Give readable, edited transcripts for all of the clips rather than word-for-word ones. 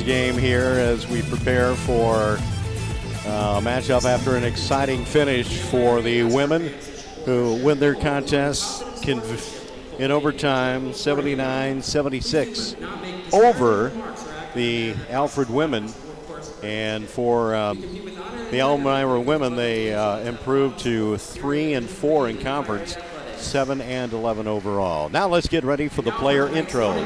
game here as we prepare for a matchup after an exciting finish for the women who win their contest in overtime 79-76 over the Alfred women. And for the Elmira women, they improved to 3-4 in conference, 7-11 overall. Now let's get ready for the player intros.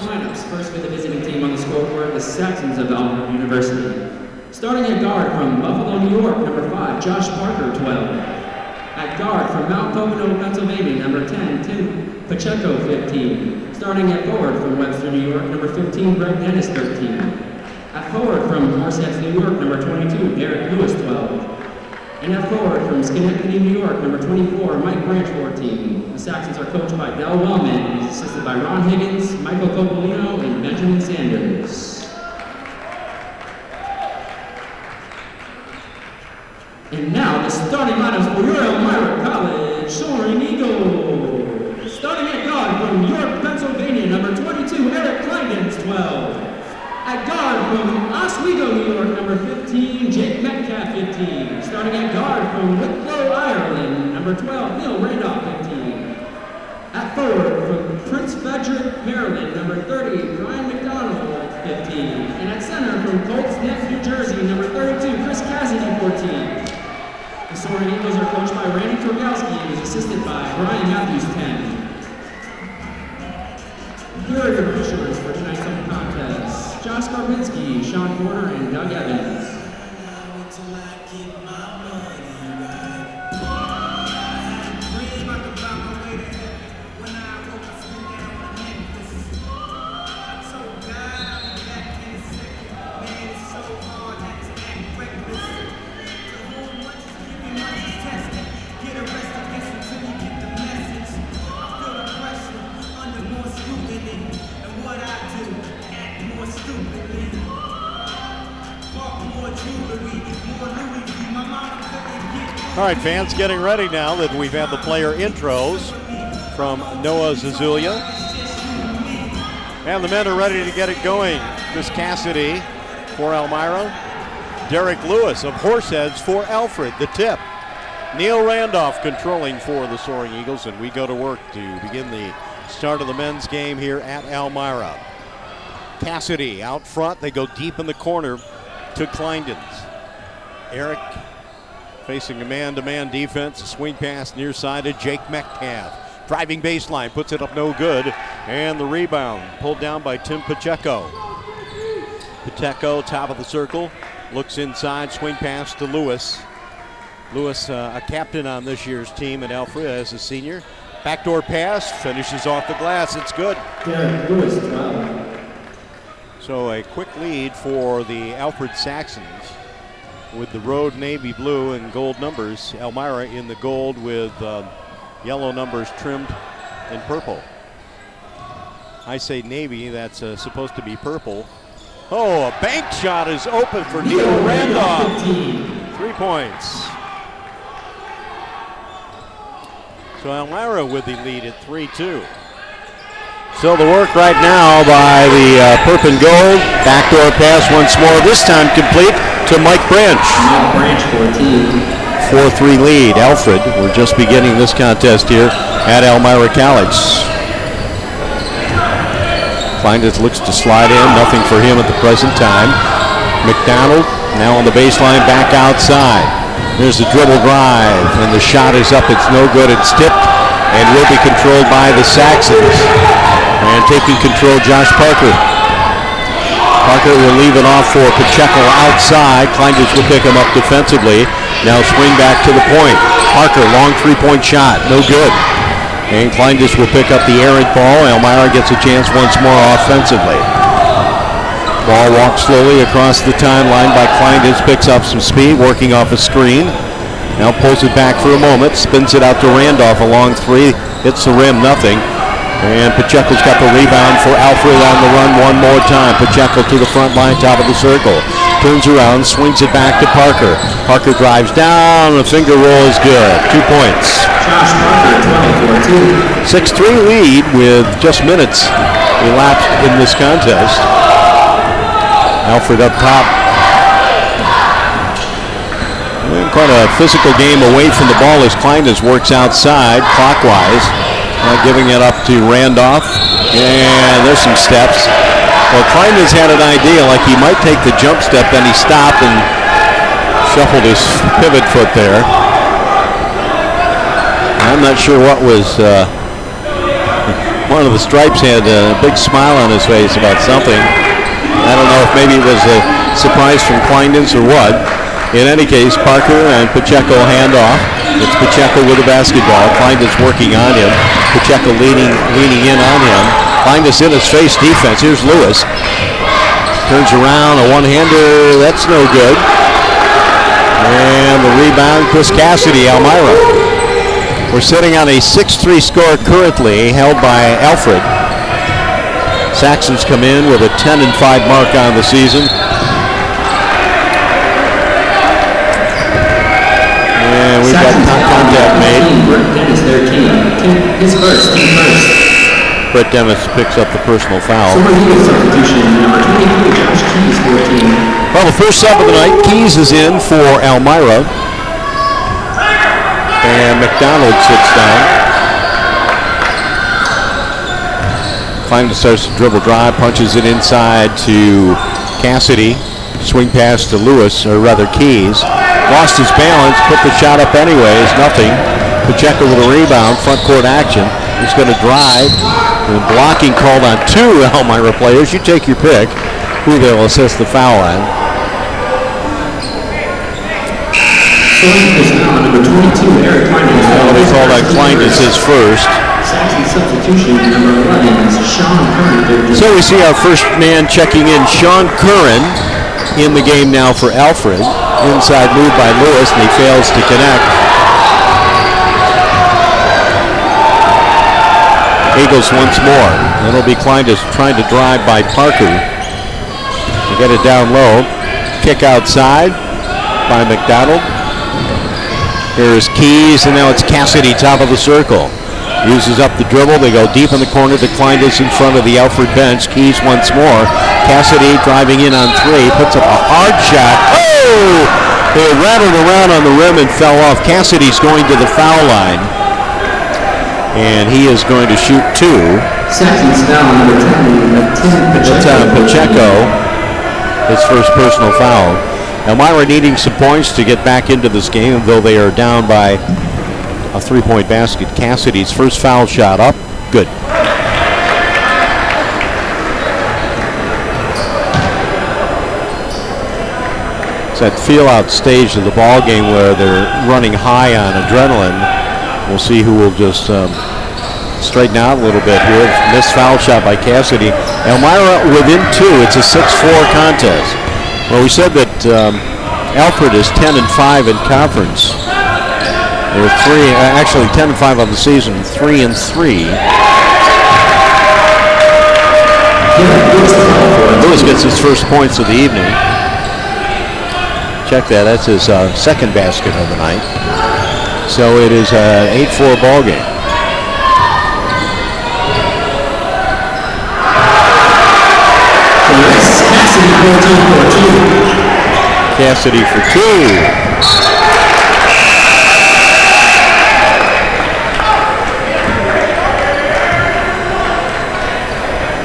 First for the visiting team on the scoreboard, the Saxons of Elmira University. Starting at guard from Buffalo, New York, number 5, Josh Parker, 12. At guard from Mount Pocono, Pennsylvania, number 10, Tim Pacheco, 15. Starting at forward from Webster, New York, number 15, Greg Dennis, 13. At forward from Horseheads, New York, number 22, Derek Lewis, 12. And at forward from Schenectady, New York, number 24, Mike Branch, 14. The Saxons are coached by Del Wellman and is assisted by Ron Higgins, Michael Copolino, and Benjamin Sanders. And now the starting lineups for your Elmira College Soaring Eagles. Starting at guard from York, Pennsylvania, number 22, Eric Kleindens, 12. At guard from Oswego, New York, number 15, Jake Metcalf, 15. Starting at guard from Wicklow, Ireland, number 12, Neil Randolph, 15. At forward from Prince Frederick, Maryland, number 30, Brian McDonald, 15. And at center from Colts Neck, New Jersey, number 32, Chris Cassidy, 14. The Soaring Eagles are coached by Randy Torgalski and is assisted by Brian Matthews, 10. Here are your officials for tonight's home contest: Josh Garbinski, Sean Porter, and Doug Evans. All right, fans, getting ready now that we've had the player intros from Noah Zazulia. And the men are ready to get it going. Chris Cassidy for Elmira. Derek Lewis of Horseheads for Alfred, the tip. Neil Randolph controlling for the Soaring Eagles, and we go to work to begin the start of the men's game here at Elmira. Cassidy out front. They go deep in the corner to Kleindens. Eric facing a man-to-man defense, a swing pass near side to Jake Metcalf. Driving baseline, puts it up no good, and the rebound pulled down by Tim Pacheco. Pacheco, top of the circle, looks inside, swing pass to Lewis. Lewis, a captain on this year's team at Alfred as a senior. Backdoor pass, finishes off the glass, it's good. Derek Lewis, 12. So a quick lead for the Alfred Saxons, with the road navy blue and gold numbers. Elmira in the gold with yellow numbers trimmed in purple. I say navy, that's supposed to be purple. Oh, a bank shot is open for Neil Randolph. 3 points. So Elmira with the lead at 3-2. So the work right now by the Perp and Gold. Backdoor pass once more, this time complete to Mike Branch. Branch, 14. 4-3 lead. Alfred, we're just beginning this contest here at Elmira College. Kleindens looks to slide in, nothing for him at the present time. McDonald now on the baseline, back outside. There's the dribble drive, and the shot is up, it's no good, it's tipped, and will be controlled by the Saxons. And taking control, Josh Parker. Parker will leave it off for Pacheco outside. Kleindens will pick him up defensively. Now swing back to the point. Parker, long three-point shot, no good. And Kleindens will pick up the errant ball. Elmira gets a chance once more offensively. Ball walks slowly across the timeline by Kleindens, picks up some speed, working off a screen. Now pulls it back for a moment, spins it out to Randolph, a long three, hits the rim, nothing. And Pacheco's got the rebound for Alfred on the run one more time. Pacheco to the front line, top of the circle. Turns around, swings it back to Parker. Parker drives down, the finger roll is good. 2 points. 6-3 lead with just minutes elapsed in this contest. Alfred up top. Quite a physical game away from the ball as Kleindienst works outside clockwise. Not giving it up to Randolph. And there's some steps. Well, Kleindienst had an idea like he might take the jump step, then he stopped and shuffled his pivot foot there. I'm not sure what was. One of the stripes had a big smile on his face about something. I don't know if maybe it was a surprise from Kleindienst or what. In any case, Parker and Pacheco hand off. It's Pacheco with the basketball. Kleindienst working on him. Pacheco leaning in on him. Kleindienst in his face defense. Here's Lewis. Turns around, a one-hander. That's no good. And the rebound, Chris Cassidy, Elmira. We're sitting on a 6-3 score currently, held by Alfred. Saxons come in with a 10-5 mark on the season. And we've got contact made. Dennis, their team. His first, team first. Brett Dennis picks up the personal foul. Substitution, number 23, Josh Keys, 14. Well, the first sub of the night, Keys is in for Elmira. And McDonald sits down. Kleindienst starts to dribble drive, punches it inside to Cassidy. Swing pass to Lewis, or rather Keys. Lost his balance, put the shot up anyways, nothing. Pacheco with a rebound, front court action. He's going to drive. And blocking called on two Elmira players. You take your pick who they'll assess the foul on. Number 22, Eric Kleindienst. Well, they called on Kleindienst his first. Saxon substitution, number 11 is Sean Curran. So we see our first man checking in, Sean Curran, in the game now for Alfred. Inside move by Lewis, and he fails to connect. Eagles once more. It'll be Kleindienst trying to drive by Parker. They get it down low. Kick outside by McDonald. Here's Keys, and now it's Cassidy, top of the circle. Uses up the dribble. They go deep in the corner to Kleindienst in front of the Alfred bench. Keys once more. Cassidy driving in on three. Puts up a hard shot. Oh! They rattled around on the rim and fell off. Cassidy's going to the foul line. And he is going to shoot two. Saxon's foul, number 10, Pacheco. His first personal foul. Elmira needing some points to get back into this game, though they are down by a three-point basket. Cassidy's first foul shot up. Good. It's that feel-out stage of the ball game where they're running high on adrenaline. We'll see who will just straighten out a little bit here. Missed foul shot by Cassidy. Elmira within two. It's a 6-4 contest. Well, we said that Alfred is 10-5 in conference. They're actually 10-5 on the season, 3-3. Lewis gets his first points of the evening. Check that. That's his second basket of the night. So it is an 8-4 ball game. Cassidy for two.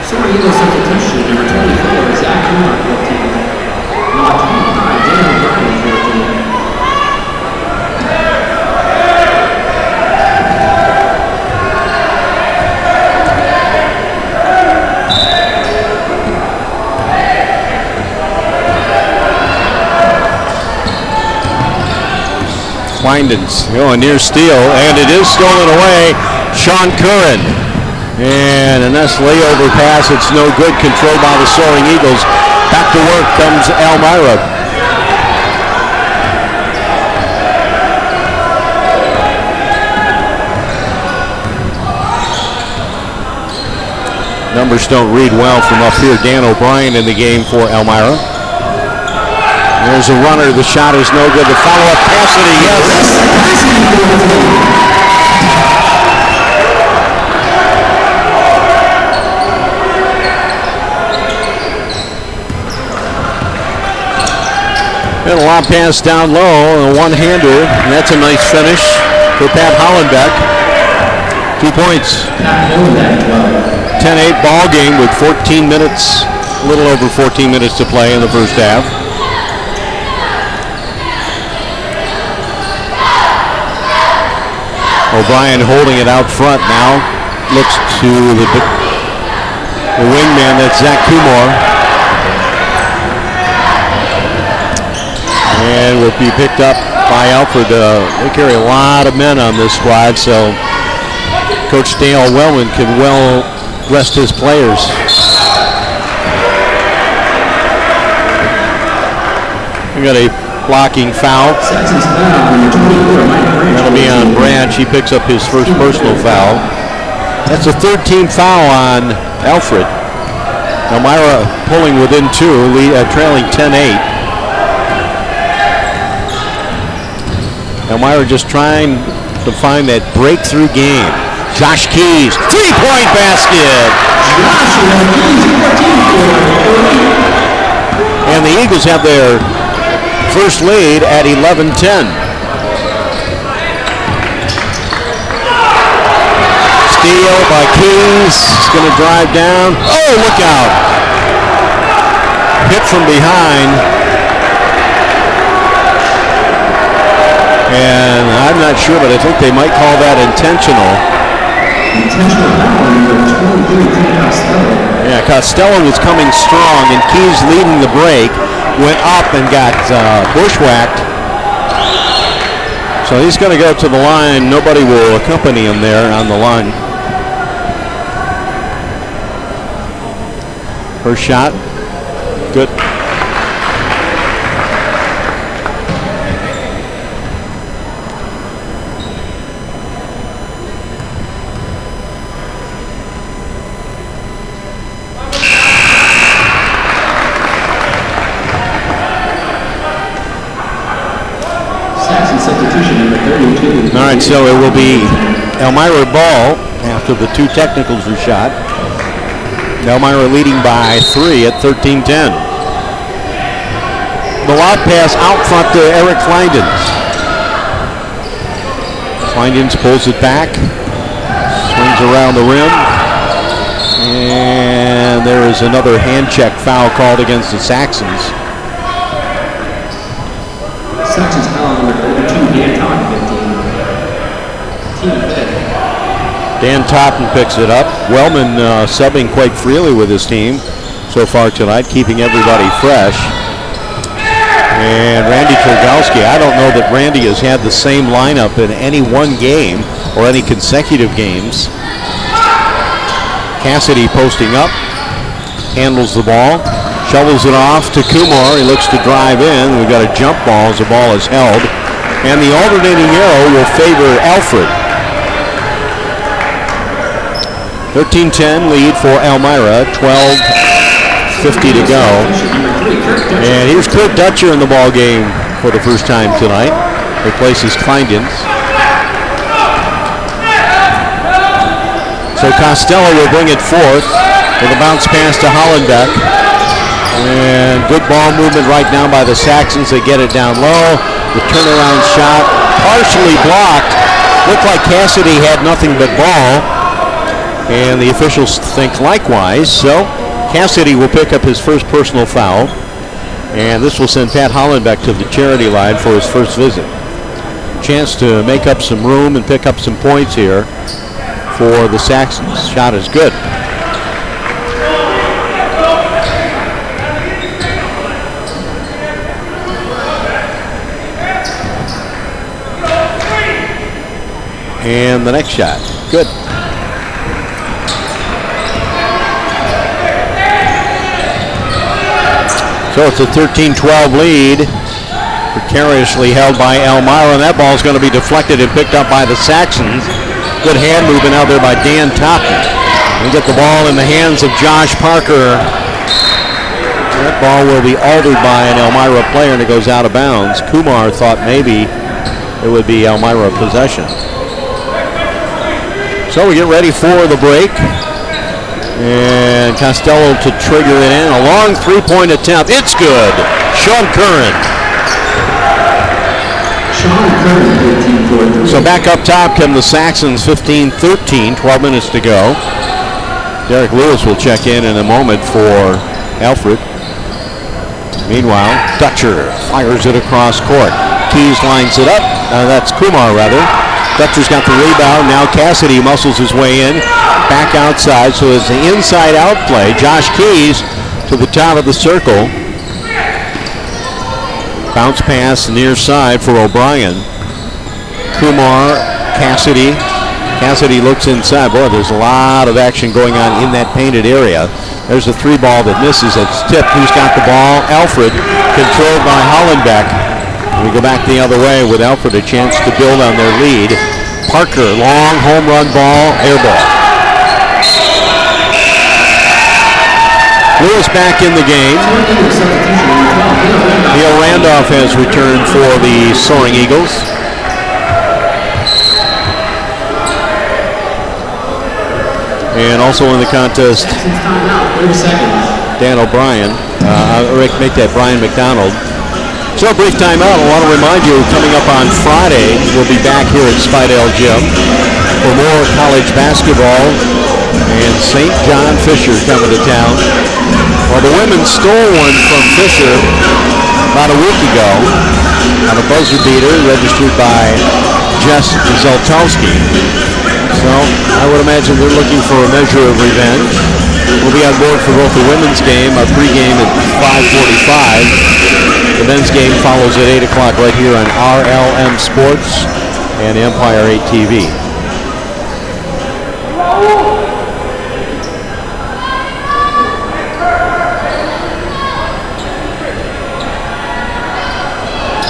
Sorry, Eagles substitution, number 24, Zach Kumar, 14. Number 25, Daniel Bryan, 14. Kleindienst, a near steal, and it is stolen away. Sean Curran. And a nice layover pass. It's no good. Controlled by the Soaring Eagles. Back to work comes Elmira. Numbers don't read well from up here. Dan O'Brien in the game for Elmira. There's a runner. The shot is no good. The follow-up, Cassidy, yes. And a lob pass down low, and a one-hander, and that's a nice finish for Pat Hollenbeck. 2 points. 10-8 ball game with 14 minutes, a little over 14 minutes to play in the first half. O'Brien holding it out front now. Looks to the wingman, that's Zach Kumar. And will be picked up by Alfred. They carry a lot of men on this squad, so Coach Dale Wellman can well rest his players. We got a blocking foul. That'll be on Branch. He picks up his first personal foul. That's a third-team foul on Alfred. Elmira pulling within 2, trailing 10-8. Elmira just trying to find that breakthrough game. Josh Keys, three-point basket. And the Eagles have their first lead at 11-10. Steal by Keys. He's going to drive down. Oh, look out. Hit from behind. And I'm not sure, but I think they might call that intentional. Intentional foul number 23, Costello. Yeah, Costello was coming strong, and Keys leading the break. Went up and got bushwhacked. So he's going to go to the line. Nobody will accompany him there on the line. First shot. Good. All right, so it will be Elmira ball after the 2 technicals are shot. Elmira leading by 3 at 13-10. The lob pass out front to Eric Kleindens. Kleindens pulls it back, swings around the rim, and there is another hand check foul called against the Saxons. Saxons foul number 32, Dan Totten, 15. Dan Totten picks it up. Wellman subbing quite freely with his team so far tonight, keeping everybody fresh. And Randy Turgalski, I don't know that Randy has had the same lineup in any one game or any consecutive games. Cassidy posting up, handles the ball, shovels it off to Kumar. He looks to drive in. We've got a jump ball as the ball is held. And the alternating arrow will favor Alfred. 13-10 lead for Elmira, 12:50 to go. And here's Kurt Dutcher in the ball game for the first time tonight. Replaces Kleindens. So Costello will bring it forth with a bounce pass to Hollenbeck. And good ball movement right now by the Saxons. They get it down low. The turnaround shot partially blocked. Looked like Cassidy had nothing but ball. And the officials think likewise. So Cassidy will pick up his first personal foul. And this will send Pat Hollenbeck to the charity line for his first visit. Chance to make up some room and pick up some points here for the Saxons. Shot is good. And the next shot, good. So it's a 13-12 lead, precariously held by Elmira, and that ball is going to be deflected and picked up by the Saxons. Good hand movement out there by Dan Totten. We get the ball in the hands of Josh Parker. That ball will be altered by an Elmira player, and it goes out of bounds. Kumar thought maybe it would be Elmira possession. So we get ready for the break. And Costello to trigger it in. A long three-point attempt. It's good. Sean Curran. So back up top come the Saxons, 15-13, 12 minutes to go. Derek Lewis will check in a moment for Alfred. Meanwhile, Dutcher fires it across court. Keys lines it up. That's Kumar, rather. Dutcher's got the rebound. Now Cassidy muscles his way in. Back outside, so it's the inside-out play. Josh Keys to the top of the circle. Bounce pass near side for O'Brien. Kumar, Cassidy. Cassidy looks inside. Boy, there's a lot of action going on in that painted area. There's a three ball that misses. It's tipped. Who's got the ball? Alfred, controlled by Hollenbeck. We go back the other way with Alfred a chance to build on their lead. Parker, long home run ball, air ball. Lewis back in the game. Neil Randolph has returned for the Soaring Eagles. And also in the contest, Dan O'Brien. Make that Brian McDonald. So a brief timeout. I want to remind you, coming up on Friday, we'll be back here at Spidell Gym for more college basketball. And St. John Fisher coming to town. Well, the women stole one from Fisher about a week ago on a buzzer beater registered by Jess Zeltowski. So I would imagine they're looking for a measure of revenge. We'll be on board for both the women's game, our pregame at 5:45. The men's game follows at 8 o'clock right here on RLM Sports and Empire 8 TV.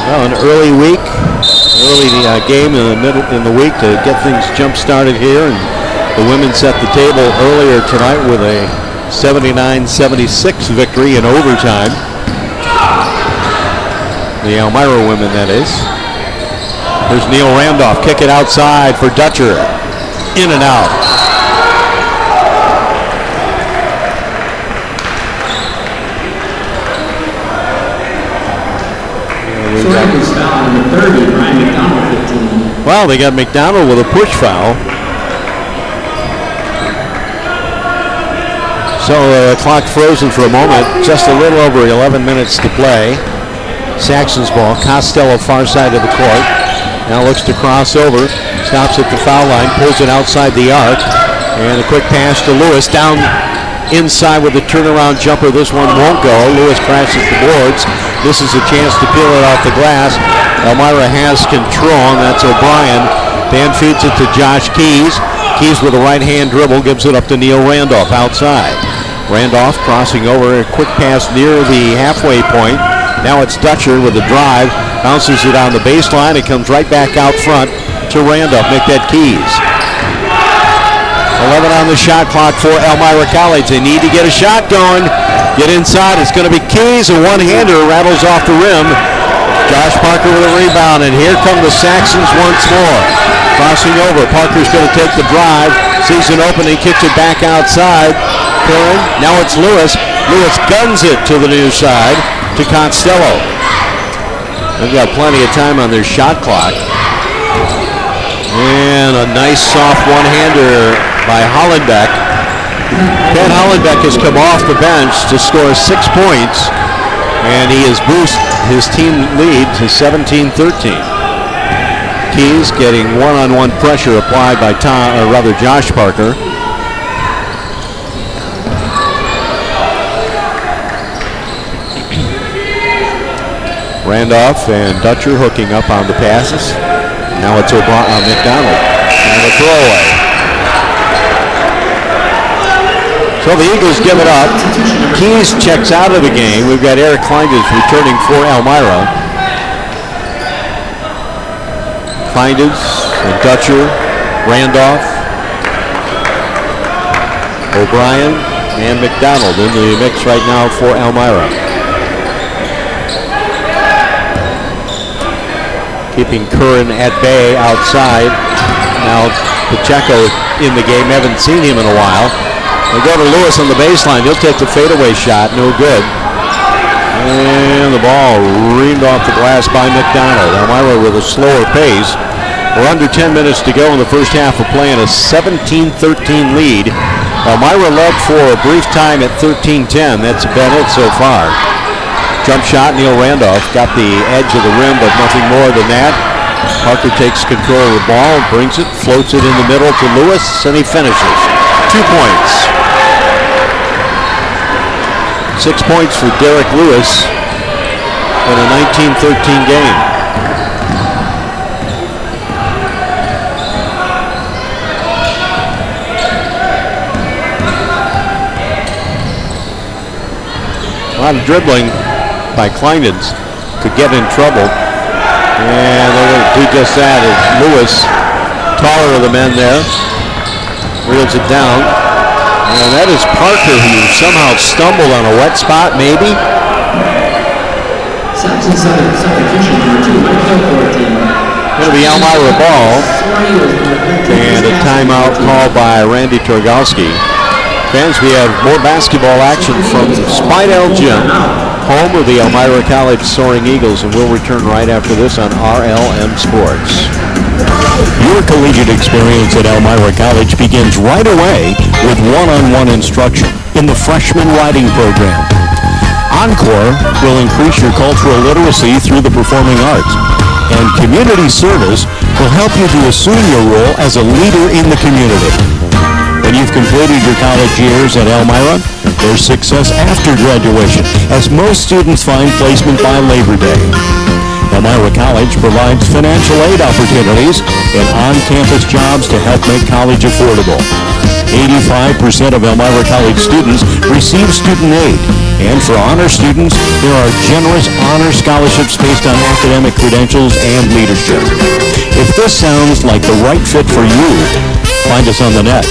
Well, an early week, game in the week to get things jump-started here, and the women set the table earlier tonight with a 79-76 victory in overtime. The Elmira women, that is. Here's Neil Randolph, kick it outside for Dutcher, in and out. Well, they got McDonald with a push foul. So the clock frozen for a moment. Just a little over 11 minutes to play. Saxon's ball. Costello far side of the court. Now looks to cross over. Stops at the foul line. Pulls it outside the arc. And a quick pass to Lewis. Down inside with a turnaround jumper. This one won't go. Lewis crashes the boards. This is a chance to peel it off the glass. Elmira has control, and that's O'Brien. Dan feeds it to Josh Keys. Keys with a right-hand dribble gives it up to Neil Randolph outside. Randolph crossing over, a quick pass near the halfway point. Now it's Dutcher with the drive. Bounces it on the baseline. It comes right back out front to Randolph. Make that Keys. 11 on the shot clock for Elmira College. They need to get a shot going. Get inside. It's going to be Keys. A one-hander rattles off the rim. Josh Parker with a rebound, and here come the Saxons once more. Crossing over. Parker's going to take the drive. Sees an opening, kicks it back outside. Curran. Now it's Lewis. Lewis guns it to the near side to Costello. They've got plenty of time on their shot clock. And a nice soft one-hander by Hollenbeck. Ken Hollenbeck has come off the bench to score 6 points, and he has boosted his team lead to 17-13. Keys getting one-on-one pressure applied by Josh Parker. Randolph and Dutcher hooking up on the passes. Now it's McDonald and a throwaway. So the Eagles give it up. Keys checks out of the game. We've got Eric Kleinders returning for Elmira. Kleinders and Dutcher, Randolph, O'Brien, and McDonald in the mix right now for Elmira. Keeping Curran at bay outside. Now Pacheco in the game. Haven't seen him in a while. They go to Lewis on the baseline. He'll take the fadeaway shot. No good. And the ball reamed off the glass by McDonald. Elmira with a slower pace. We're under 10 minutes to go in the first half of play, and a 17-13 lead. Elmira led for a brief time at 13-10. That's been it so far. Jump shot, Neil Randolph got the edge of the rim, but nothing more than that. Parker takes control of the ball, brings it, floats it in the middle to Lewis, and he finishes. 2 points. 6 points for Derek Lewis in a 19-13 game. A lot of dribbling by Kleinens could get in trouble. And they're going to do just that as Lewis, taller of the men there, reels it down. And that is Parker, who somehow stumbled on a wet spot, maybe. Substitution number 2, Mike Hill for the team. It'll be Elmira ball. And a timeout called by Randy Torgalski. Fans, we have more basketball action from Spidell Gym, home of the Elmira College Soaring Eagles, and we'll return right after this on RLM Sports. Your collegiate experience at Elmira College begins right away with one-on-one instruction in the freshman writing program. Encore will increase your cultural literacy through the performing arts, and community service will help you to assume your role as a leader in the community. When you've completed your college years at Elmira, there's success after graduation, as most students find placement by Labor Day. Elmira College provides financial aid opportunities and on-campus jobs to help make college affordable. 85% of Elmira College students receive student aid, and for honor students, there are generous honor scholarships based on academic credentials and leadership. If this sounds like the right fit for you, find us on the net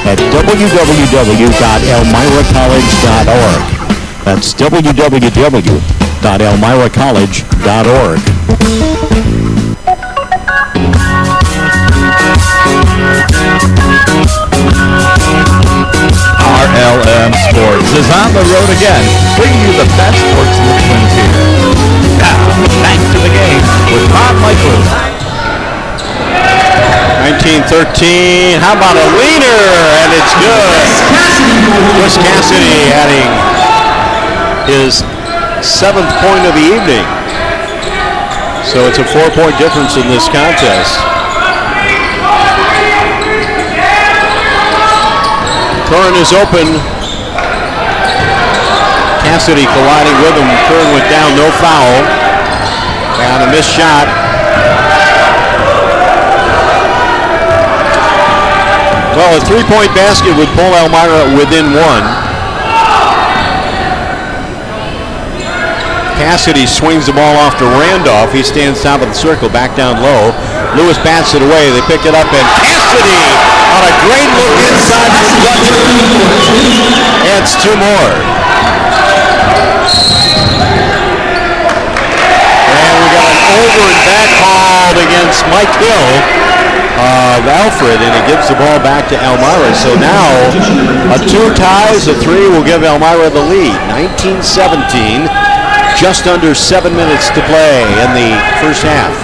at www.elmiracollege.org. That's www.elmiracollege.org. RLM Sports is on the road again, bringing you the best sports in the Twin Cities. Now, back to the game with Bob Michaels. 19-13, how about a leaner? And it's good. Chris Cassidy adding his 7th point of the evening. So it's a 4-point difference in this contest. Curran is open. Cassidy colliding with him. Curran went down, no foul. And a missed shot. Well, a 3-point basket would pull Elmira within 1. Cassidy swings the ball off to Randolph. He stands top of the circle, back down low. Lewis bats it away. They pick it up, and Cassidy on a great look inside the Dutcher. Adds 2 more. And we got an over and back called against Mike Hill of Alfred, and it gives the ball back to Elmira. So now a 2 ties, a 3 will give Elmira the lead. 19-17, just under 7 minutes to play in the first half.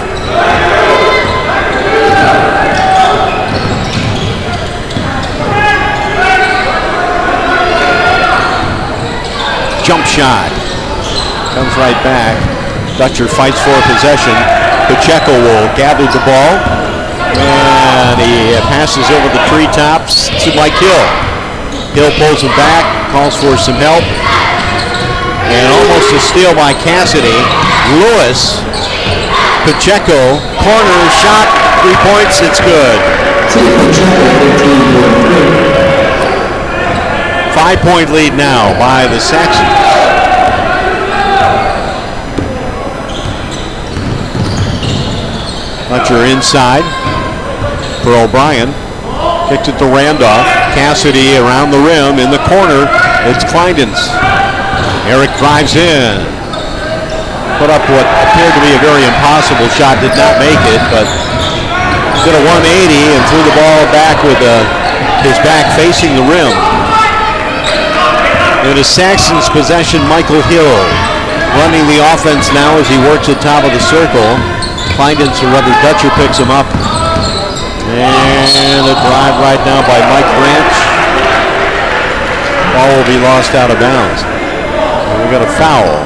Jump shot. Comes right back. Dutcher fights for possession. Pacheco will gather the ball. And he passes over the treetops to Mike Hill. Hill pulls him back, calls for some help. And almost a steal by Cassidy. Lewis. Pacheco. Corner shot. 3 points. It's good. 5-point lead now by the Saxons. Dutcher inside for O'Brien. Kicked it to Randolph. Cassidy around the rim in the corner. It's Kleinens. Eric drives in. Put up what appeared to be a very impossible shot. Did not make it, but did a 180 and threw the ball back with his back facing the rim. In a Saxons possession, Michael Hill. running the offense now as he works at top of the circle. Kleindienst, or rather Dutcher, picks him up. And a drive right now by Mike Branch. Ball will be lost out of bounds. And we got a foul.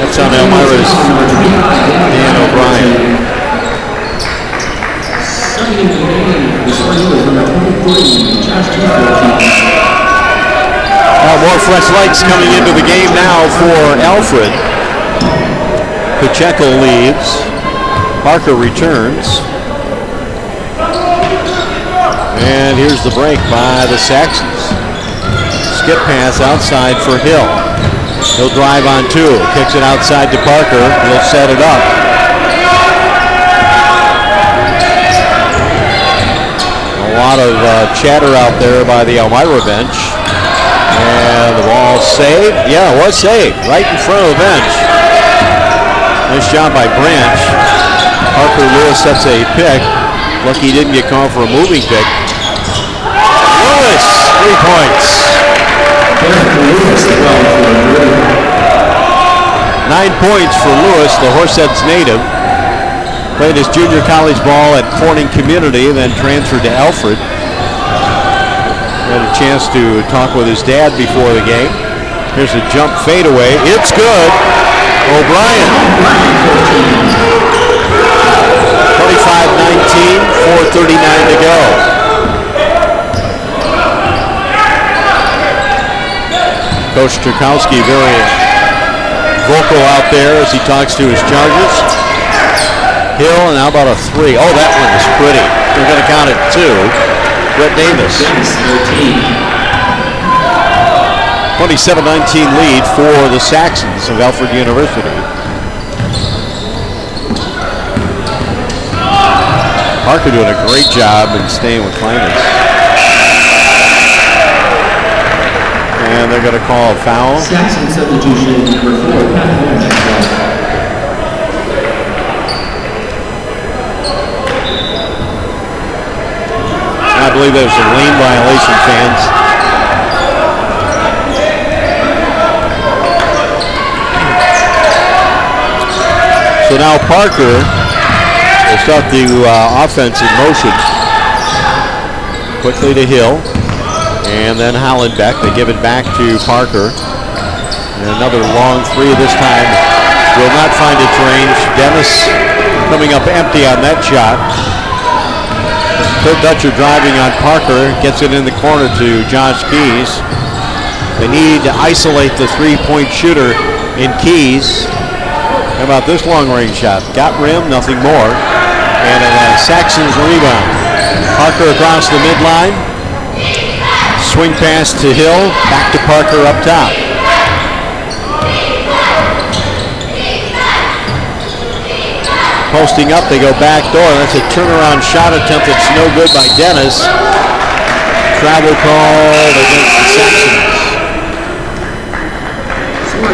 That's on Elmira's Dan O'Brien. More fresh lights coming into the game now for Alfred. Pacheco leaves. Parker returns. And here's the break by the Saxons. Skip pass outside for Hill. He'll drive on two. Kicks it outside to Parker. He'll set it up. A lot of chatter out there by the Elmira bench. And the ball saved. Yeah, it was saved. Right in front of the bench. Nice job by Branch. Parker Lewis sets a pick. Lucky he didn't get called for a moving pick. Lewis, 3 points. 9 points for Lewis, the Horseheads native. Played his junior college ball at Corning Community, then transferred to Alfred. Had a chance to talk with his dad before the game. Here's a jump fadeaway. It's good. O'Brien. 25-19, 4:39 to go. Coach Turkowski very vocal out there as he talks to his Chargers. Hill, and how about a three? Oh, that one is pretty. They're going to count it 2. Brett Davis. 27-19 lead for the Saxons of Alfred University. Parker doing a great job in staying with Kleindienst. And they're going to call a foul. Saxon substitution number 4, Pat Holmes. I believe there's some lane violation, fans. So now Parker will start the offense in motion. Quickly to Hill. And then Hollenbeck. They give it back to Parker. And another long three this time. Will not find its range. Dennis coming up empty on that shot. Kurt Dutcher driving on Parker, gets it in the corner to Josh Keys. They need to isolate the three-point shooter in Keys. How about this long-range shot? Got rim, nothing more. And a Saxons rebound. Parker across the midline. Swing pass to Hill, back to Parker up top. Posting up, they go back door. That's a turnaround shot attempt that's no good by Dennis. Travel called against the Saxons.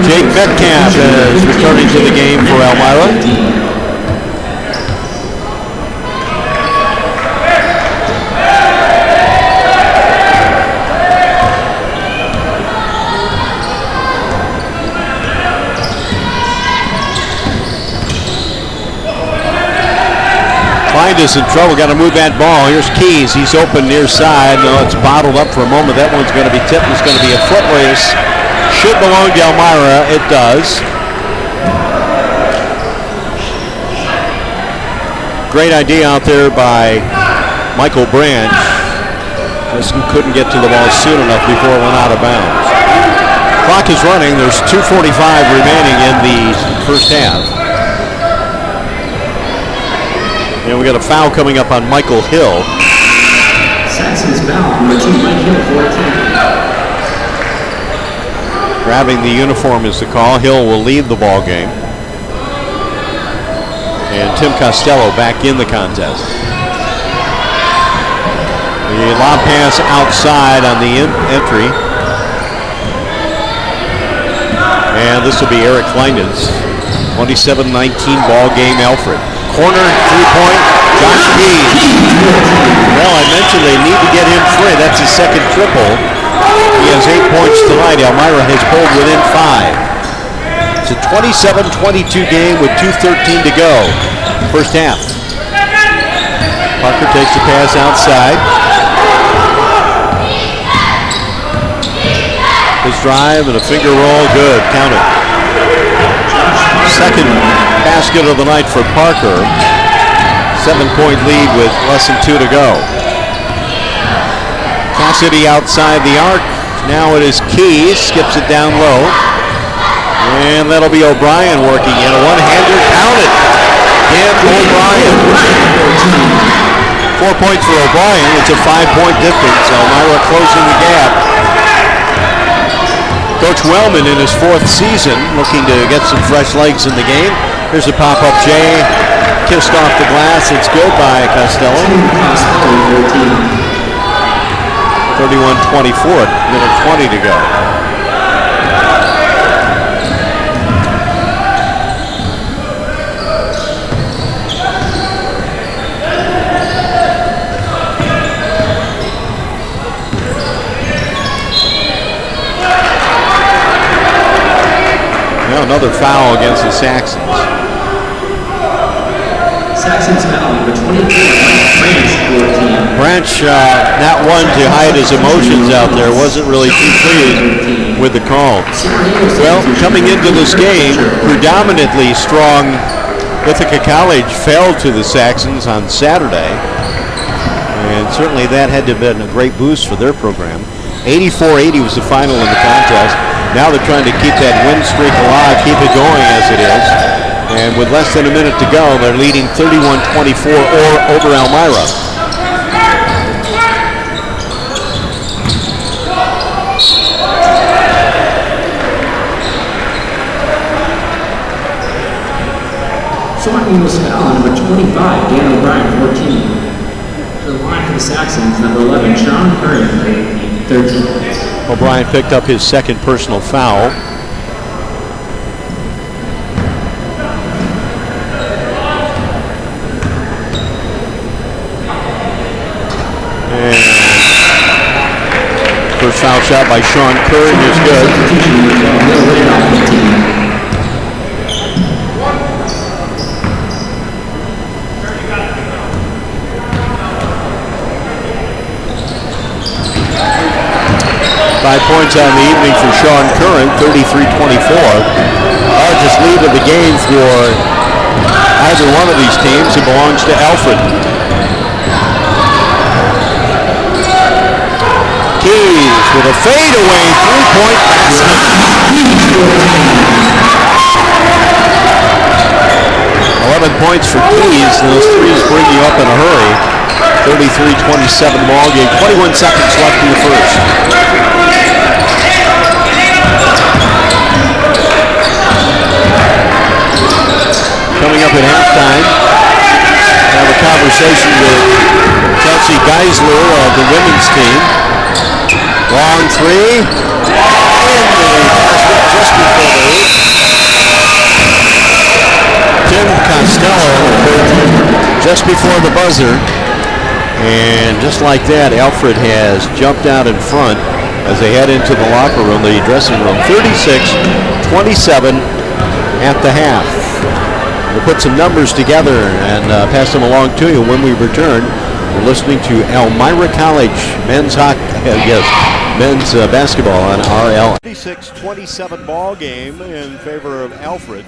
Jake Metcalf is returning to the game for Elmira. Kleindienst in trouble, got to move that ball. Here's Keys, he's open near side. No, it's bottled up for a moment. That one's going to be tipped. It's going to be a foot race. Should belong to Elmira. It does. Great idea out there by Michael Branch. Just couldn't get to the ball soon enough before it went out of bounds. Clock is running. There's 2:45 remaining in the first half. And we got a foul coming up on Michael Hill. Saxons foul, number 2, Mike Hill, 14. Grabbing the uniform is the call. Hill will lead the ball game. And Tim Costello back in the contest. The lob pass outside on the entry. And this will be Eric Kleindienst. 27-19 ball game, Alfred. Corner, three-point, Josh Keys. Well, I mentioned they need to get him free. That's his second triple. He has 8 points tonight. Elmira has pulled within 5. It's a 27-22 game with 2:13 to go. First half. Parker takes the pass outside. His drive and a finger roll, good, count it. Second basket of the night for Parker. 7-point lead with less than 2 to go. Cassidy outside the arc. Now it is Keys, skips it down low. And that'll be O'Brien working in a one-hander, count it. Dan O'Brien. 4 points for O'Brien. It's a 5-point difference. Elmira closing the gap. Coach Wellman in his 4th season looking to get some fresh legs in the game. Here's a pop-up Jay. Kissed off the glass. It's good by Costello. 31-24, minute 20 to go. Another foul against the Saxons. Saxons foul number 24, Branch, not one to hide his emotions out there, wasn't really too pleased with the call. Well, coming into this game, predominantly strong Ithaca College fell to the Saxons on Saturday. And certainly that had to have been a great boost for their program. 84-80 was the final in the contest. Now they're trying to keep that win streak alive, keep it going as it is. And with less than a minute to go, they're leading 31-24 over Elmira. Short Eagles foul number 25, Dan O'Brien, 14. To the line for the Saxons, number 11, Sean Curry, 13. O'Brien picked up his second personal foul. And first foul shot by Sean Curry is good. 5 points on the evening for Sean Curran, 33-24. Largest lead of the game for either one of these teams. It belongs to Alfred. Keys with a fadeaway 3-point basket. 11 points for Keys. Those threes bring you up in a hurry. 33-27 ball game. 21 seconds left in the first. Coming up at halftime, I have a conversation with Chelsea Geisler of the women's team. Long three. In the basket just before the hoop. Tim Costello just before the buzzer. And just like that, Alfred has jumped out in front as they head into the locker room, the dressing room. 36-27 at the half. We'll put some numbers together and pass them along to you when we return. We're listening to Elmira College men's men's basketball on RL. 36-27 ball game in favor of Alfred.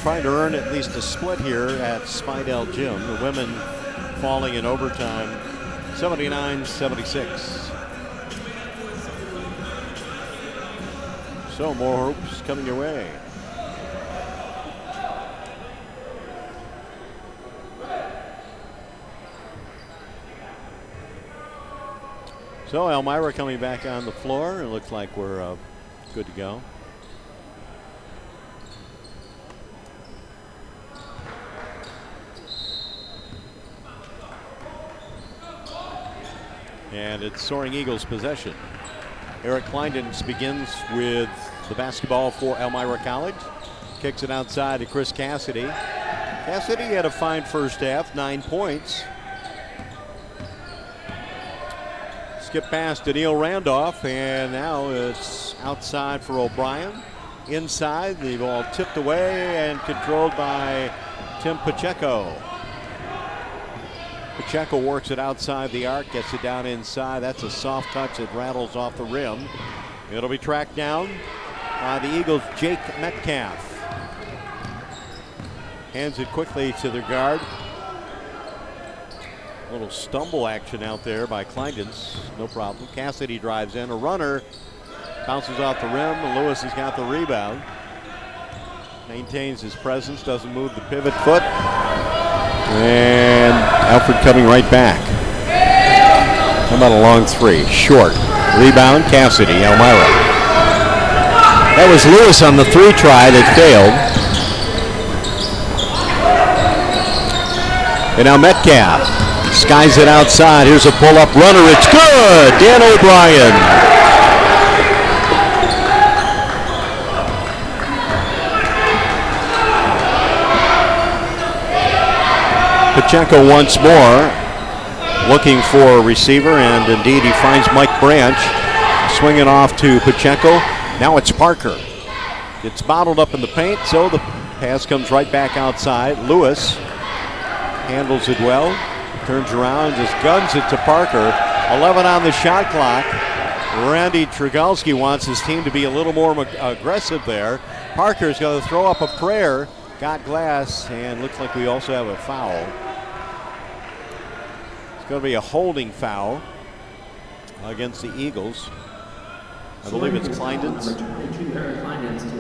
Trying to earn at least a split here at Spidell Gym. The women falling in overtime, 79-76. So more hoops coming your way. So Elmira coming back on the floor. It looks like we're good to go. And it's Soaring Eagles possession. Eric Kleindens begins with the basketball for Elmira College. Kicks it outside to Chris Cassidy. Cassidy had a fine first half, 9 points. Skip pass to Neil Randolph, and now it's outside for O'Brien. Inside, the ball tipped away and controlled by Tim Pacheco. Pacheco works it outside the arc, gets it down inside. That's a soft touch that rattles off the rim. It'll be tracked down by the Eagles' Jake Metcalf. Hands it quickly to the guard. A little stumble action out there by Kleindens. No problem. Cassidy drives in. A runner bounces off the rim, and Lewis has got the rebound. Maintains his presence, doesn't move the pivot foot. And Alfred coming right back. How about a long three? Short. Rebound, Cassidy, Elmira. That was Lewis on the three try that failed. And now Metcalf skies it outside. Here's a pull-up runner. It's good. Dan O'Brien. Pacheco once more looking for a receiver, and indeed he finds Mike Branch swinging off to Pacheco. Now it's Parker. Gets bottled up in the paint, so the pass comes right back outside. Lewis handles it well, turns around, just guns it to Parker. 11 on the shot clock. Randy Trugalski wants his team to be a little more aggressive there. Parker's going to throw up a prayer. Got glass, and looks like we also have a foul. It's going to be a holding foul against the Eagles. I believe it's Kleindens.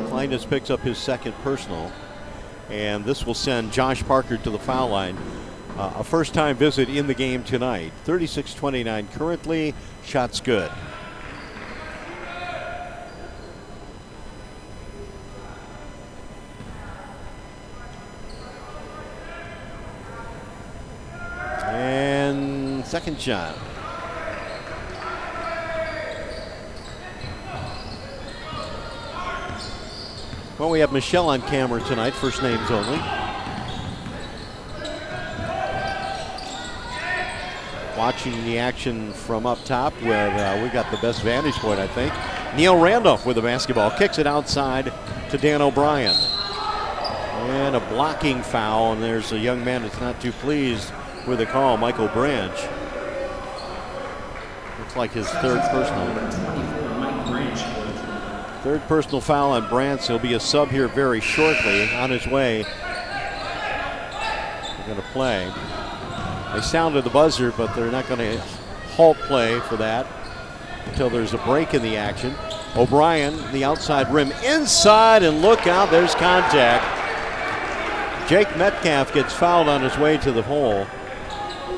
Kleindens picks up his second personal, and this will send Josh Parker to the foul line. A first-time visit in the game tonight. 36-29 currently. Shots good. And second shot. Well, we have Michelle on camera tonight, first names only. Watching the action from up top with, we got the best vantage point, I think. Neil Randolph with the basketball, kicks it outside to Dan O'Brien. And a blocking foul, and there's a young man that's not too pleased with the call, Michael Branch. Looks like his third personal. Third personal foul on Branch. He'll be a sub here very shortly, on his way. They're going to play. They sounded the buzzer, but they're not going to halt play for that until there's a break in the action. O'Brien, the outside rim, inside, and look out, there's contact. Jake Metcalf gets fouled on his way to the hole.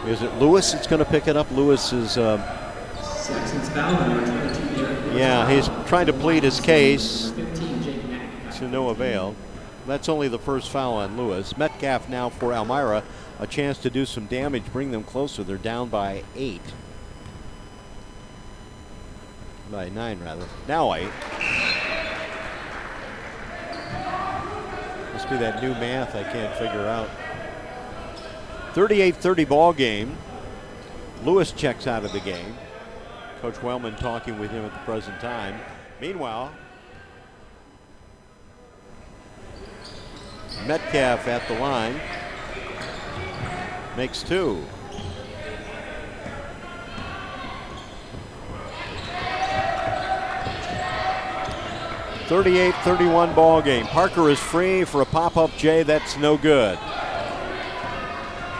Is it Lewis that's going to pick it up? Lewis is, yeah, he's trying to plead his case to no avail. That's only the first foul on Lewis. Metcalf now for Elmira, a chance to do some damage, bring them closer. They're down by 8. By 9, rather. Now 8. Must be that new math I can't figure out. 38-30 ball game. Lewis checks out of the game. Coach Wellman talking with him at the present time. Meanwhile, Metcalf at the line. Makes 2. .38-31 ball game. Parker is free for a pop-up J. That's no good.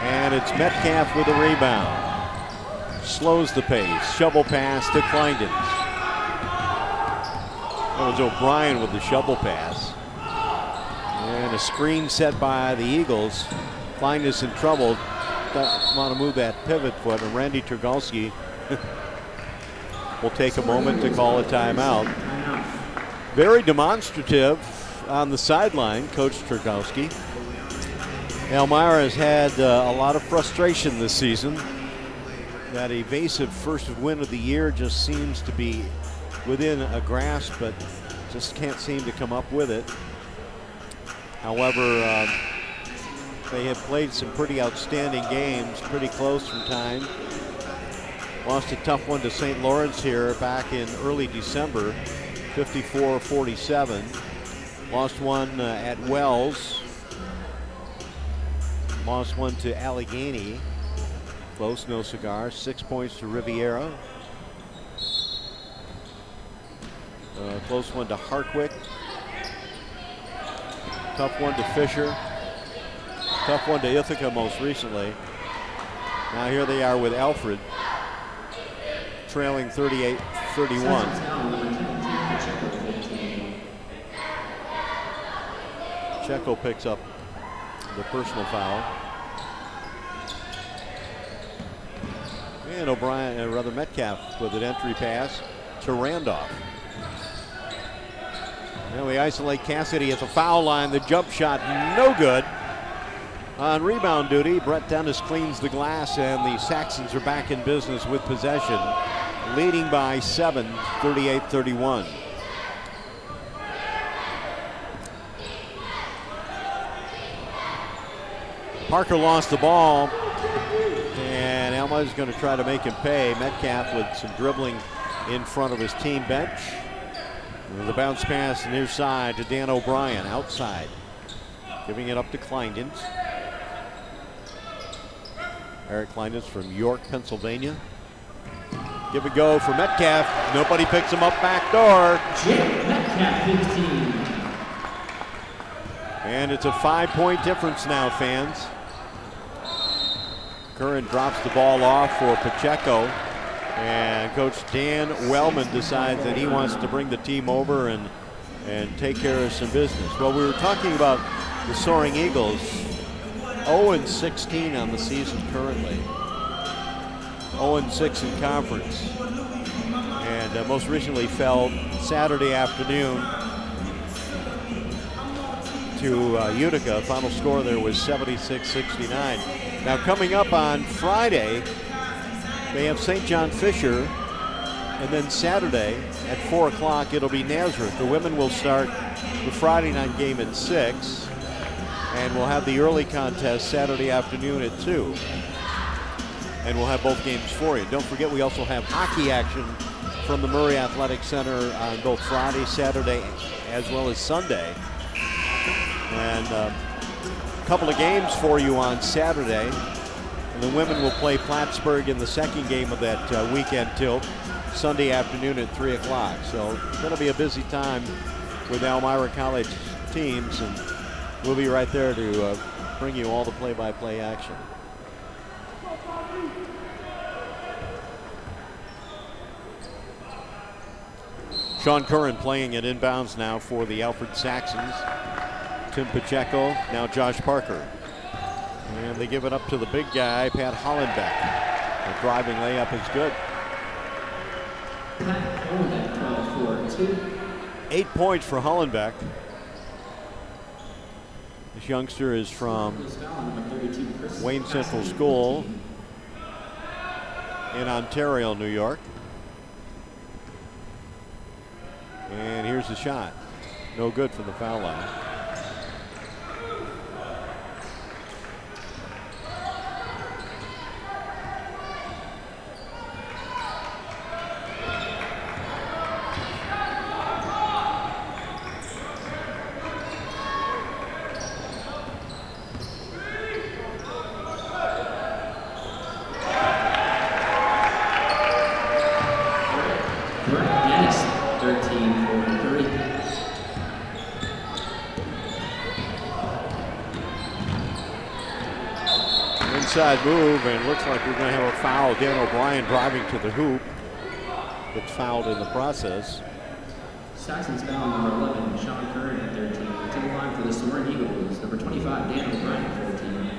And it's Metcalf with a rebound. Slows the pace. Shovel pass to Kleindens. That was O'Brien with the shovel pass. And a screen set by the Eagles. Kleindens in trouble. Don't want to move that pivot foot, and Randy Trugalski will take a moment to call a timeout. Very demonstrative on the sideline, Coach Trugalski. Elmira has had a lot of frustration this season. That evasive first win of the year just seems to be within a grasp, but just can't seem to come up with it. However, they have played some pretty outstanding games, pretty close from time. Lost a tough one to St. Lawrence here back in early December, 54-47. Lost one at Wells. Lost one to Allegheny. Close, no cigar. 6 points to Riviera. Close one to Hartwick. Tough one to Fisher. Tough one to Ithaca most recently. Now here they are with Alfred, trailing 38-31. Checo picks up the personal foul. And O'Brien, rather Metcalf with an entry pass to Randolph. Now we isolate Cassidy at the foul line. The jump shot, no good. On rebound duty, Brett Dennis cleans the glass, and the Saxons are back in business with possession, leading by 7, 38-31. Parker lost the ball, and Alma is going to try to make him pay. Metcalf with some dribbling in front of his team bench. The bounce pass near side to Dan O'Brien, outside. Giving it up to Kleindens. Eric Kleindens from York, Pennsylvania. Give it go for Metcalf. Nobody picks him up back door. Metcalf, 15. And it's a 5-point difference now, fans. Curran drops the ball off for Pacheco. And Coach Dan Wellman decides that he wants to bring the team over and take care of some business. Well, we were talking about the Soaring Eagles. 0-16 on the season currently. 0-6 in conference. And most recently fell Saturday afternoon to Utica. Final score there was 76-69. Now coming up on Friday, they have St. John Fisher, and then Saturday at 4 o'clock it'll be Nazareth. The women will start the Friday night game at 6. And we'll have the early contest Saturday afternoon at 2. And we'll have both games for you. Don't forget, we also have hockey action from the Murray Athletic Center on both Friday, Saturday, as well as Sunday. And a couple of games for you on Saturday. And the women will play Plattsburgh in the second game of that weekend tilt, Sunday afternoon at 3 o'clock. So it's going to be a busy time with Elmira College teams. And we'll be right there to bring you all the play-by-play action. Sean Curran playing it inbounds now for the Alfred Saxons. Tim Pacheco, now Josh Parker. And they give it up to the big guy, Pat Hollenbeck. The driving layup is good. 8 points for Hollenbeck. This youngster is from Wayne Central School in Ontario, New York. And here's the shot. No good from the foul line. Inside move, and looks like we're going to have a foul. Dan O'Brien driving to the hoop. Gets fouled in the process. Saxons foul number 11, Sean Curran at 13. To the line for the Soaring Eagles, number 25, Dan O'Brien at 14.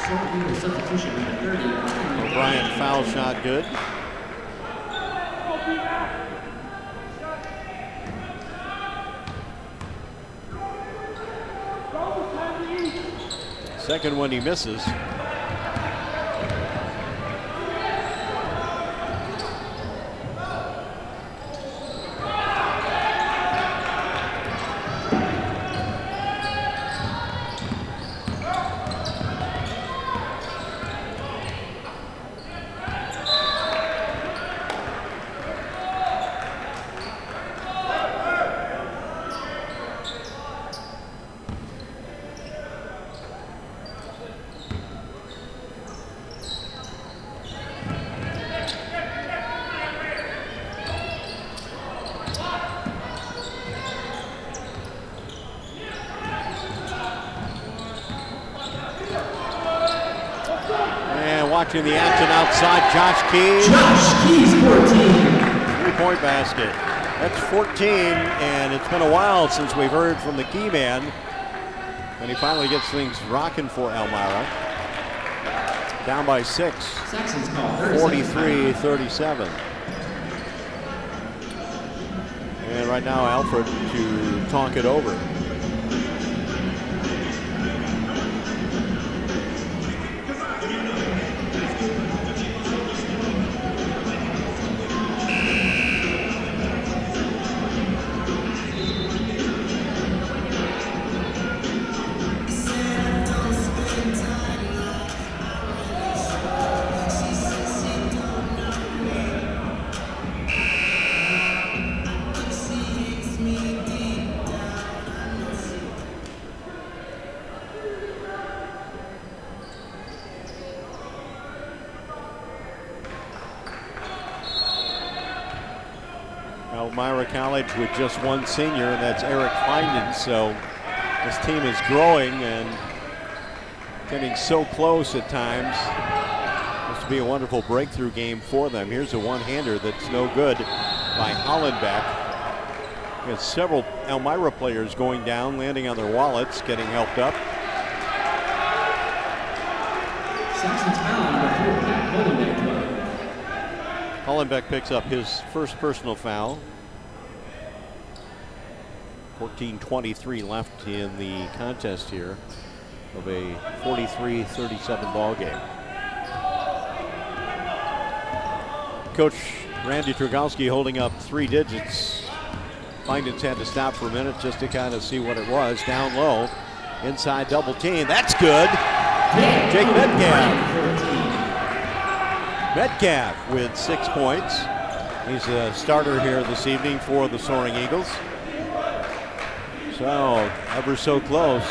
Soaring Eagles substitution number 30. O'Brien foul shot good. Second one he misses. watching the action outside. Josh Keys. Josh Keys, 14. 3-point basket. That's 14, and it's been a while since we've heard from the key man. And he finally gets things rocking for Elmira. Down by 6. 43-37. And right now, Alfred to talk it over. Elmira College with just one senior, and that's Eric Kleinman. So this team is growing and getting so close at times. This will be a wonderful breakthrough game for them. Here's a one-hander that's no good by Hollenbeck. We got several Elmira players going down, landing on their wallets, getting helped up. Saxon's foul number 4, Hollenbeck. Hollenbeck picks up his first personal foul. 14:23 left in the contest here of a 43-37 ball game. Coach Randy Tragowski holding up 3 digits. Kleinden's had to stop for a minute just to kind of see what it was. Down low, inside double team. That's good. Jake Metcalf. Metcalf with 6 points. He's a starter here this evening for the Soaring Eagles. So, ever so close.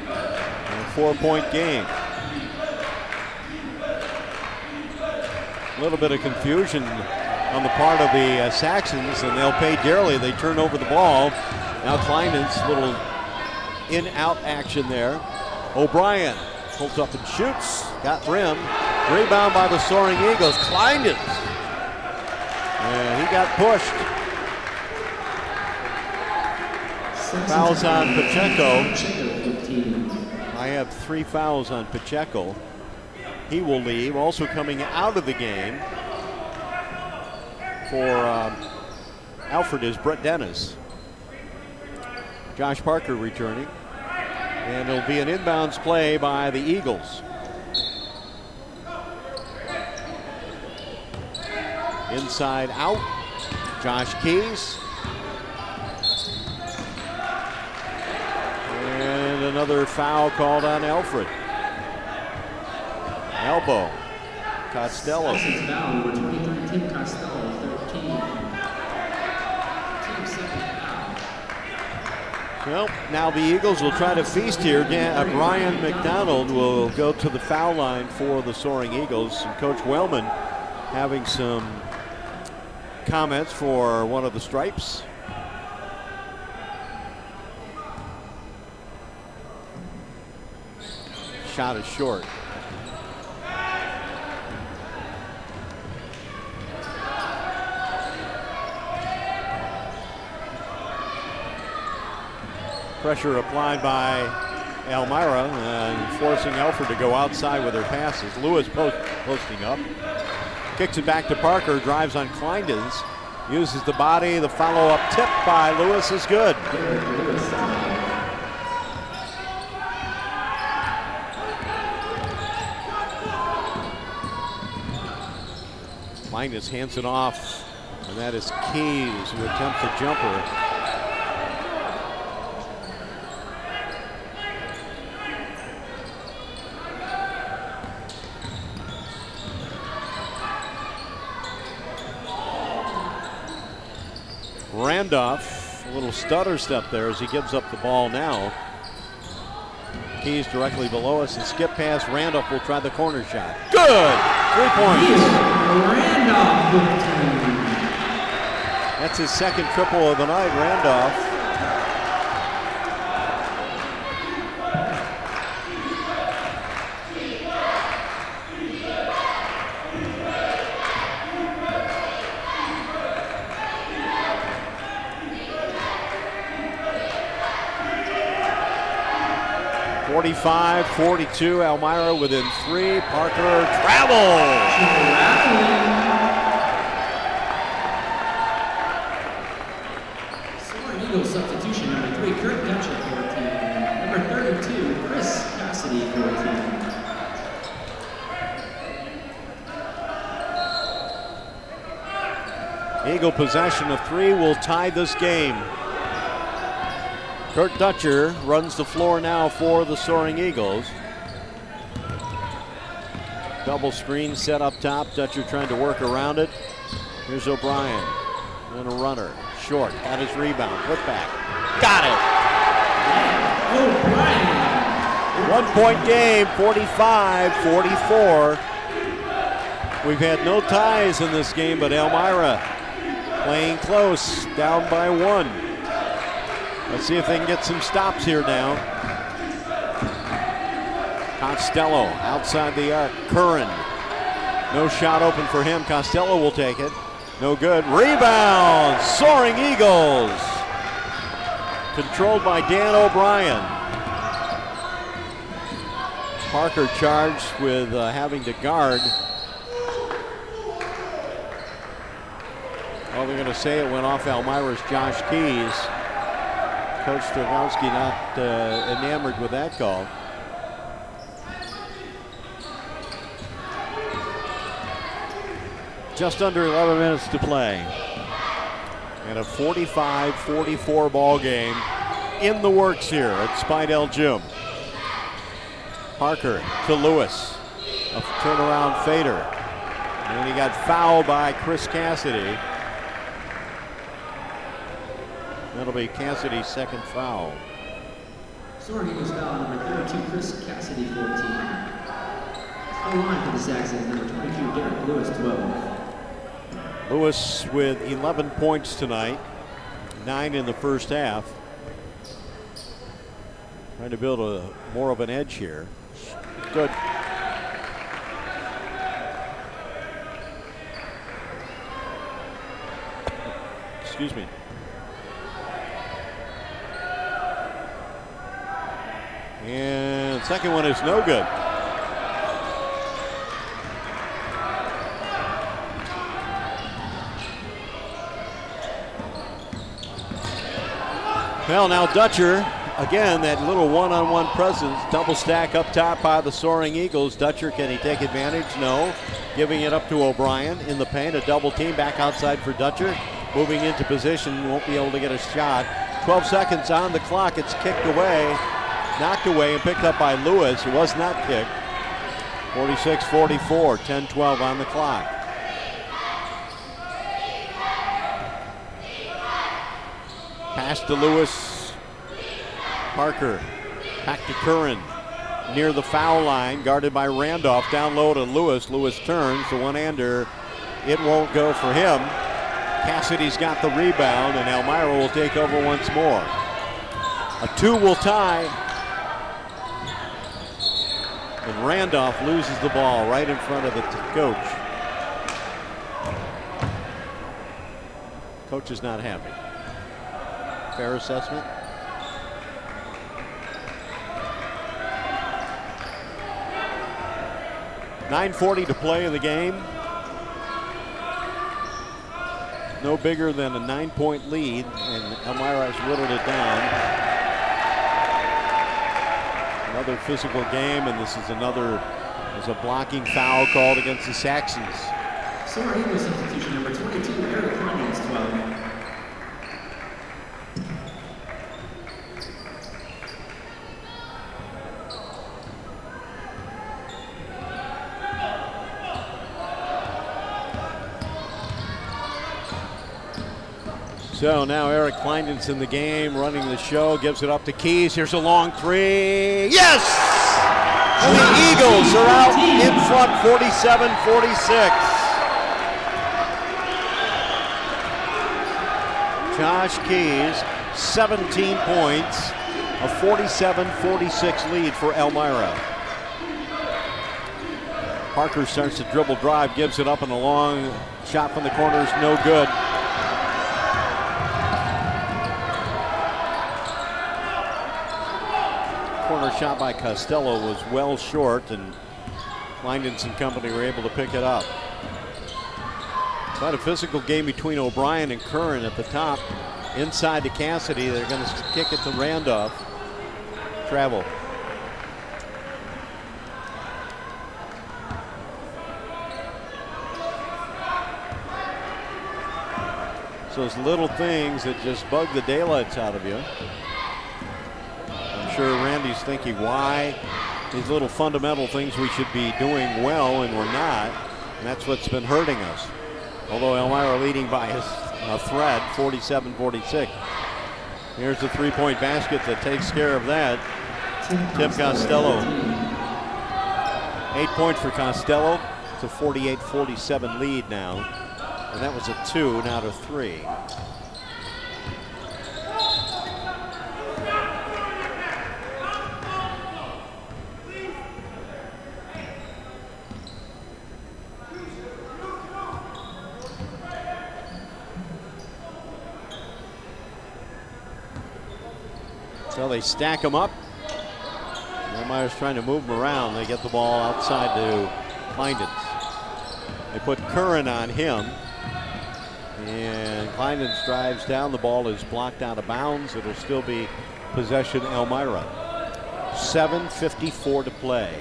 A 4-point game. A little bit of confusion on the part of the Saxons, and they'll pay dearly. They turn over the ball. Now Kleinden's little in-out action there. O'Brien pulls up and shoots. Got rim. Rebound by the Soaring Eagles. Kleinden's. And he got pushed. Fouls on Pacheco. I have 3 fouls on Pacheco. He will leave. Also coming out of the game for Alfred is Brett Dennis. Josh Parker returning. And it'll be an inbounds play by the Eagles. Inside out, Josh Keys. And another foul called on Alfred. Elbow, Costello. Saxon's foul number 23, Tim Costello, 13. Team second foul. Well, now the Eagles will try to feast here. Brian McDonald will go to the foul line for the Soaring Eagles. And Coach Wellman having some comments for one of the stripes. Shot is short. Pressure applied by Elmira and forcing Alfred to go outside with her passes. Lewis posting up. Kicks it back to Parker, drives on Kleinden's, uses the body. The follow-up tip by Lewis is good. Kleinden's hands it off, and that is Keys who attempts a jumper. Randolph, a little stutter step there as he gives up the ball now. Keys directly below us and skip pass. Randolph will try the corner shot. Good! 3 points. Randolph. That's his second triple of the night, Randolph. 45-42, Elmira within 3. Parker travels. Soaring Eagles substitution, number 3, Kurt Dutcher, 14. Number 32, Chris Cassidy, 14. Eagle possession of 3 will tie this game. Kurt Dutcher runs the floor now for the Soaring Eagles. Double screen set up top. Dutcher trying to work around it. Here's O'Brien. And a runner. Short. Got his rebound. Put back. Got it. O'Brien. 1 point game. 45-44. We've had no ties in this game, but Elmira playing close. Down by 1. Let's see if they can get some stops here now. Costello outside the arc. Curran. No shot open for him. Costello will take it. No good. Rebound. Soaring Eagles. Controlled by Dan O'Brien. Parker charged with having to guard. Well, they're going to say it went off Elmira's Josh Keys. Coach Stravonsky not enamored with that call. Just under 11 minutes to play. And a 45-44 ball game in the works here at Spidell Gym. Parker to Lewis. A turnaround fader. And he got fouled by Chris Cassidy. That'll be Cassidy's second foul. Soaring Eagles foul, number 32, Chris Cassidy, 14. On line for the Saxons, number 22, Derek Lewis, 12. Lewis with 11 points tonight, 9 in the first half. Trying to build more of an edge here. Good. Excuse me. And second one is no good. Well, now Dutcher, again, that little one-on-one presence, double stack up top by the Soaring Eagles. Dutcher, can he take advantage? No. Giving it up to O'Brien in the paint, a double team back outside for Dutcher. Moving into position, won't be able to get a shot. 12 seconds on the clock, it's kicked away, knocked away and picked up by Lewis. It was not kicked. 46-44, 10-12 on the clock. Pass to Lewis. Parker back to Curran near the foul line, guarded by Randolph. Down low to Lewis. Lewis turns the one-hander. It won't go for him. Cassidy's got the rebound, and Elmira will take over once more. A 2 will tie. And Randolph loses the ball right in front of the coach. Coach is not happy. Fair assessment. .940 to play in the game. No bigger than a 9-point lead, and Elmira has whittled it down. Another physical game, and this is there's a blocking foul called against the Saxons. Soaring Eagles substitution, number 22, Eric Clemens, 12. So now Eric Kleinden's in the game, running the show, gives it up to Keys. Here's a long 3. Yes! And the Eagles are out in front, 47-46. Josh Keys, 17 points, a 47-46 lead for Elmira. Parker starts to dribble drive, gives it up, and a long shot from the corner is no good. Corner shot by Costello was well short, and Kleindienst and company were able to pick it up. Quite a physical game between O'Brien and Curran at the top. Inside to Cassidy. They're going to kick it to Randolph. Travel. So those little things that just bug the daylights out of you. I'm sure Randy's thinking, why these little fundamental things we should be doing well and we're not. And that's what's been hurting us. Although Elmira leading by a thread, 47-46. Here's the three-point basket that takes care of that. Tim Costello. 8 points for Costello. It's a 48-47 lead now. And that was a 2, now to 3. So they stack them up. Elmira's trying to move them around. They get the ball outside to Kleindienst. They put Curran on him. And Kleindienst drives down. The ball is blocked out of bounds. It'll still be possession Elmira. 7:54 to play.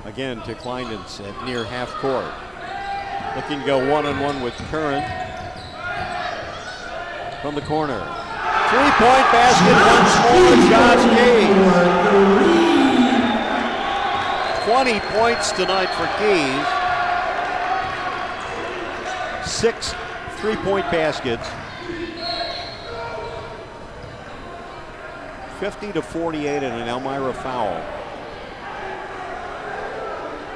Again to Kleindienst at near half court. Looking to go one-on-one with Curran. From the corner. Three-point basket once more, Josh Keys. 20 points tonight for Keys. 6 three-point baskets. 50-48 and an Elmira foul.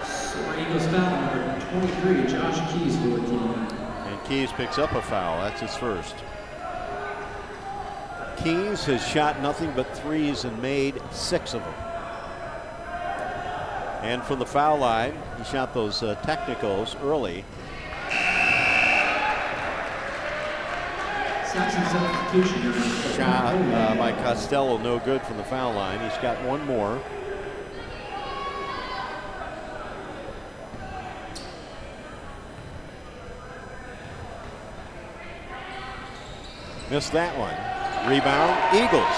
So Eagles foul number 23, Josh Keys for the team. And Keys picks up a foul. That's his first. Keys has shot nothing but threes and made 6 of them. And from the foul line, he shot those technicals early. Shot by Costello, no good from the foul line. He's got one more. Missed that one. Rebound, Eagles.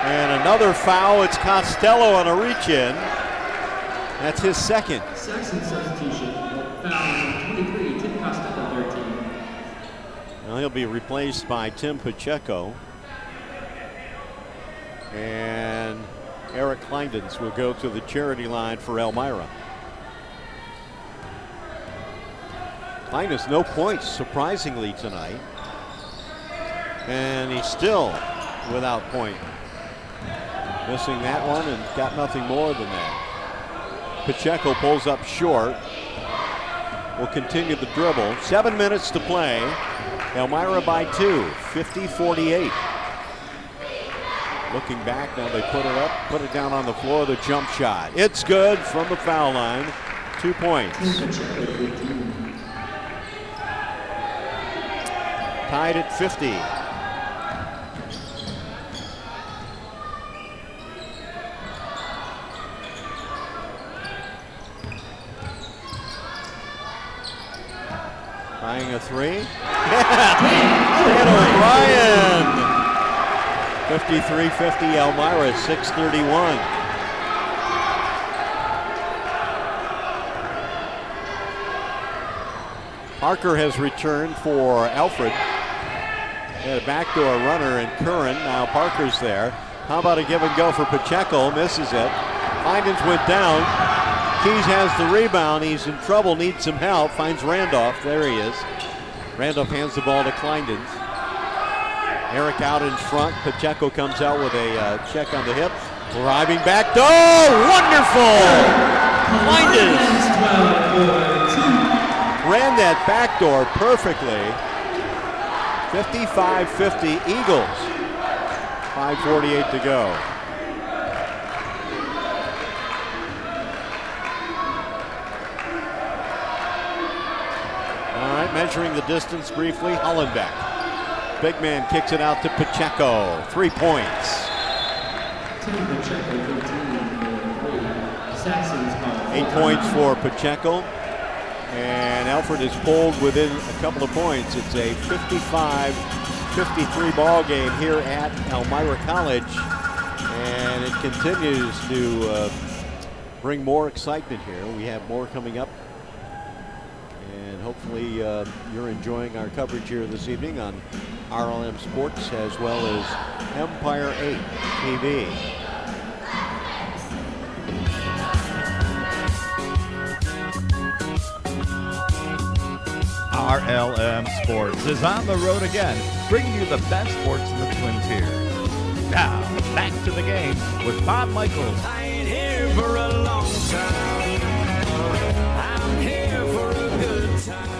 And another foul. It's Costello on a reach-in. That's his second. Second substitution. Foul 23, Tim Costello, 13. Now he'll be replaced by Tim Pacheco. And Eric Kleindienst will go to the charity line for Elmira. Kleindienst no points, surprisingly, tonight. And he's still without point. Missing that one and got nothing more than that. Pacheco pulls up short. Will continue the dribble. 7 minutes to play. Elmira by 2, 50-48. Looking back, now they put it up, put it down on the floor, the jump shot. It's good from the foul line. 2 points. Tied at 50. Trying a three. And O'Brien. 53-50 Elmira, 6:31. Parker has returned for Alfred. They had a backdoor runner in Curran. Now Parker's there. How about a give and go for Pacheco? Misses it. Kleindienst went down. Keys has the rebound. He's in trouble, needs some help. Finds Randolph. There he is. Randolph hands the ball to Kleindienst. Eric out in front. Pacheco comes out with a check on the hip. Driving back. Oh, wonderful! Kleindienst ran that backdoor perfectly. 55-50 Eagles. 5:48 to go. measuring the distance briefly. Hollenbeck. Big man kicks it out to Pacheco. 3 points. 8 points for Pacheco. And Alfred is pulled within a couple of points. It's a 55-53 ball game here at Elmira College. And it continues to bring more excitement here. We have more coming up. And hopefully you're enjoying our coverage here this evening on RLM Sports as well as Empire 8 TV. RLM Sports is on the road again, bringing you the best sports in the Twin Tiers. Now, back to the game with Bob Michaels. I ain't here for a long time. I'm here for a good time.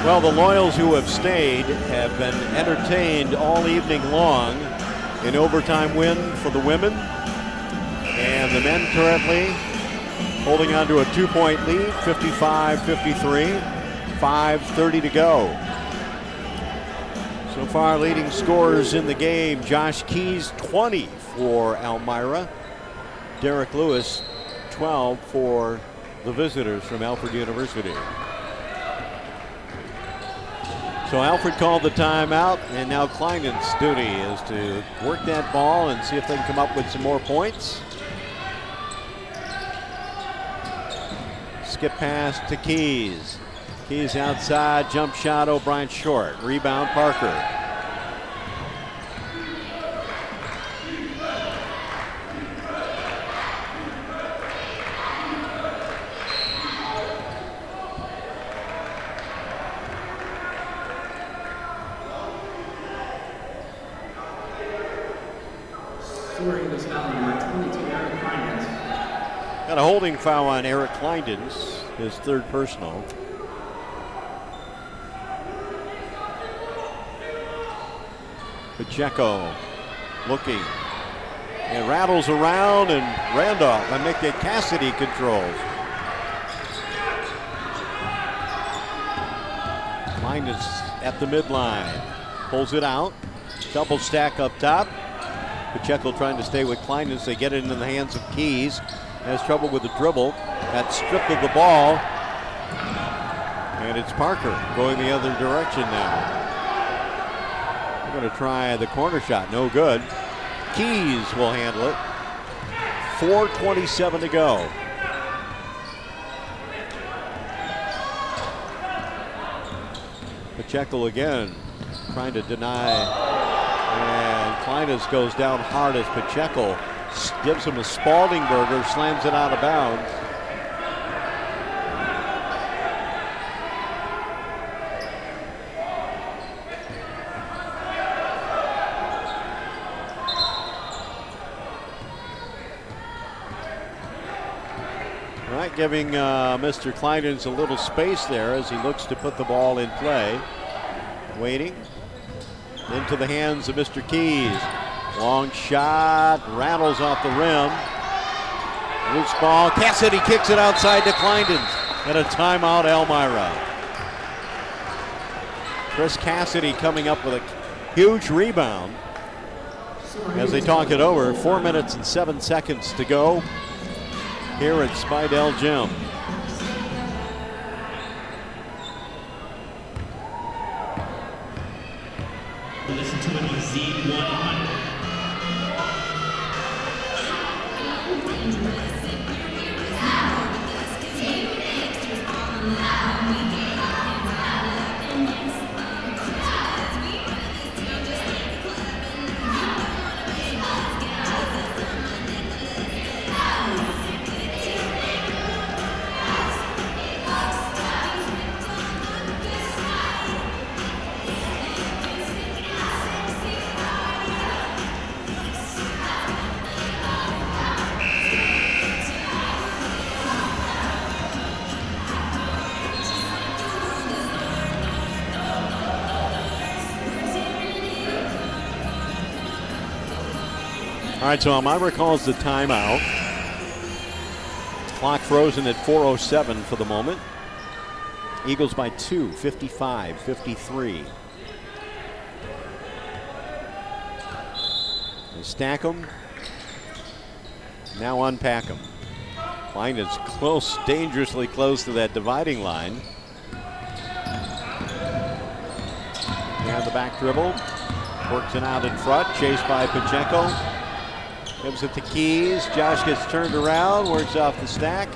Well, the Loyals who have stayed have been entertained all evening long. An overtime win for the women. And the men currently holding on to a 2-point lead, 55-53, 5:30 to go. So far, leading scorers in the game, Josh Keys, 20 for Elmira. Derek Lewis, 12 for the visitors from Alfred University. So Alfred called the timeout, and now Kleinen's duty is to work that ball and see if they can come up with some more points. Skip pass to Keys. Keys outside, jump shot, O'Brien short. Rebound, Parker. Scoring this foul number 22, Eric Kleinens. Got a holding foul on Eric Kleindens, his third personal. Pacheco looking and rattles around, and Randolph and Nick Cassidy controls. Kleindens at the midline, pulls it out, double stack up top. Pacheco trying to stay with Kleinens. They get it into the hands of Keys. Has trouble with the dribble. Got stripped of the ball. And it's Parker going the other direction now. They're going to try the corner shot. No good. Keys will handle it. 4:27 to go. Pacheco again trying to deny. And Kleinens goes down hard as Pacheco gives him a Spalding burger, slams it out of bounds. All right, giving Mr. Kleinens a little space there as he looks to put the ball in play. Waiting. Into the hands of Mr. Keys. Long shot, rattles off the rim. Loose ball, Cassidy kicks it outside to Kleinens. And a timeout, Elmira. Chris Cassidy coming up with a huge rebound. As they talk it over, 4 minutes and 7 seconds to go here at Spidell Gym. Listen to it on Z100. All right, so Elmira calls the timeout. Clock frozen at 4:07 for the moment. Eagles by 2, 55-53. They stack them. Now unpack them. Line is close, dangerously close to that dividing line. They the back dribble. Works it out in front. Chased by Pacheco. Gives it to Keys. Josh gets turned around. Works off the stack.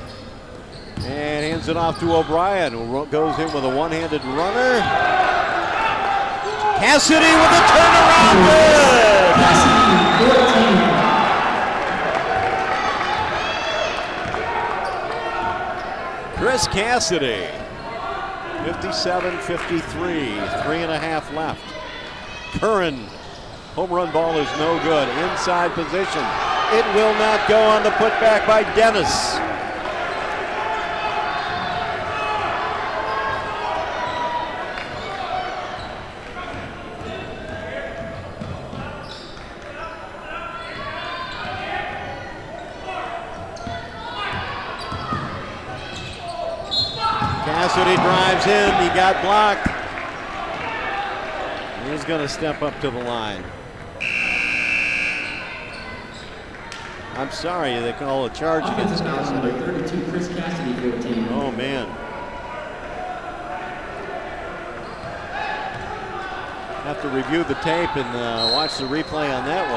And hands it off to O'Brien, who goes in with a one-handed runner. Cassidy with a turnaround. Good! Chris Cassidy. 57-53. 3.5 left. Curran. Home run ball is no good. Inside position. It will not go on the putback by Dennis. Cassidy drives in. He got blocked. He's going to step up to the line. I'm sorry, they call a charge against Cassidy. Number 32, Chris Cassidy, 14. Oh, man. Have to review the tape and watch the replay on that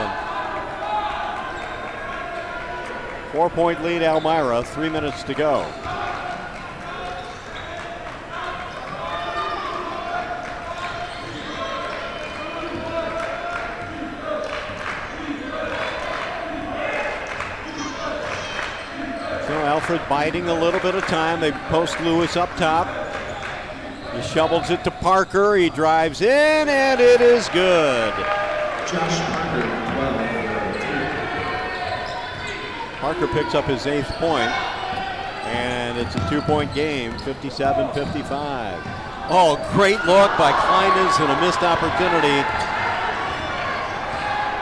one. 4-point lead, Elmira, 3 minutes to go. Alfred biding a little bit of time. They post Lewis up top. He shovels it to Parker. He drives in, and it is good. Josh Parker, 12. Parker picks up his 8th point, and it's a 2-point game, 57-55. Oh, great look by Kleines and a missed opportunity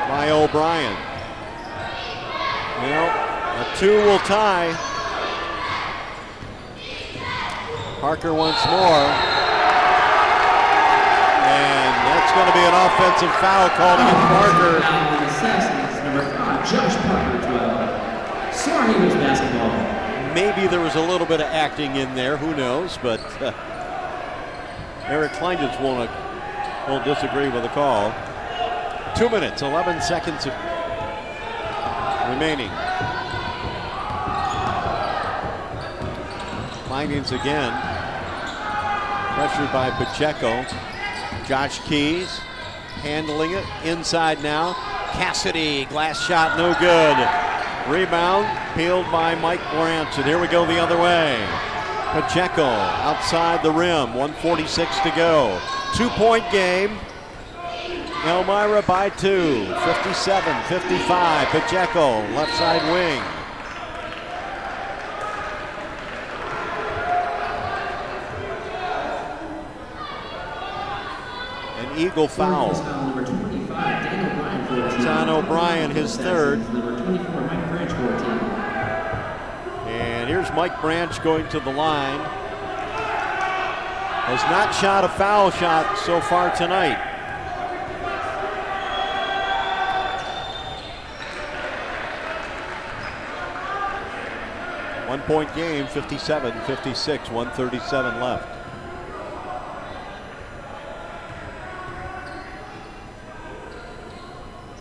by O'Brien. Well, a 2 will tie. Parker once more. And that's going to be an offensive foul called against Parker. Number 5, Josh Parker, 12. Sorry, he was basketball. Maybe there was a little bit of acting in there, who knows, but Eric Kleinditz won't disagree with the call. 2 minutes, 11 seconds remaining. Kleinditz again. Pressured by Pacheco. Josh Keys handling it inside now. Cassidy, glass shot, no good. Rebound peeled by Mike Branch, and here we go the other way. Pacheco outside the rim, 1:46 to go. 2-point game. Elmira by 2, 57-55. Pacheco, left side wing. Eagle foul. Number 25, Dan O'Brien, 14. It's on O'Brien, his 3rd. Number 24, Mike Branch, 14. And here's Mike Branch going to the line. Has not shot a foul shot so far tonight. One-point game, 57-56, 1:37 left.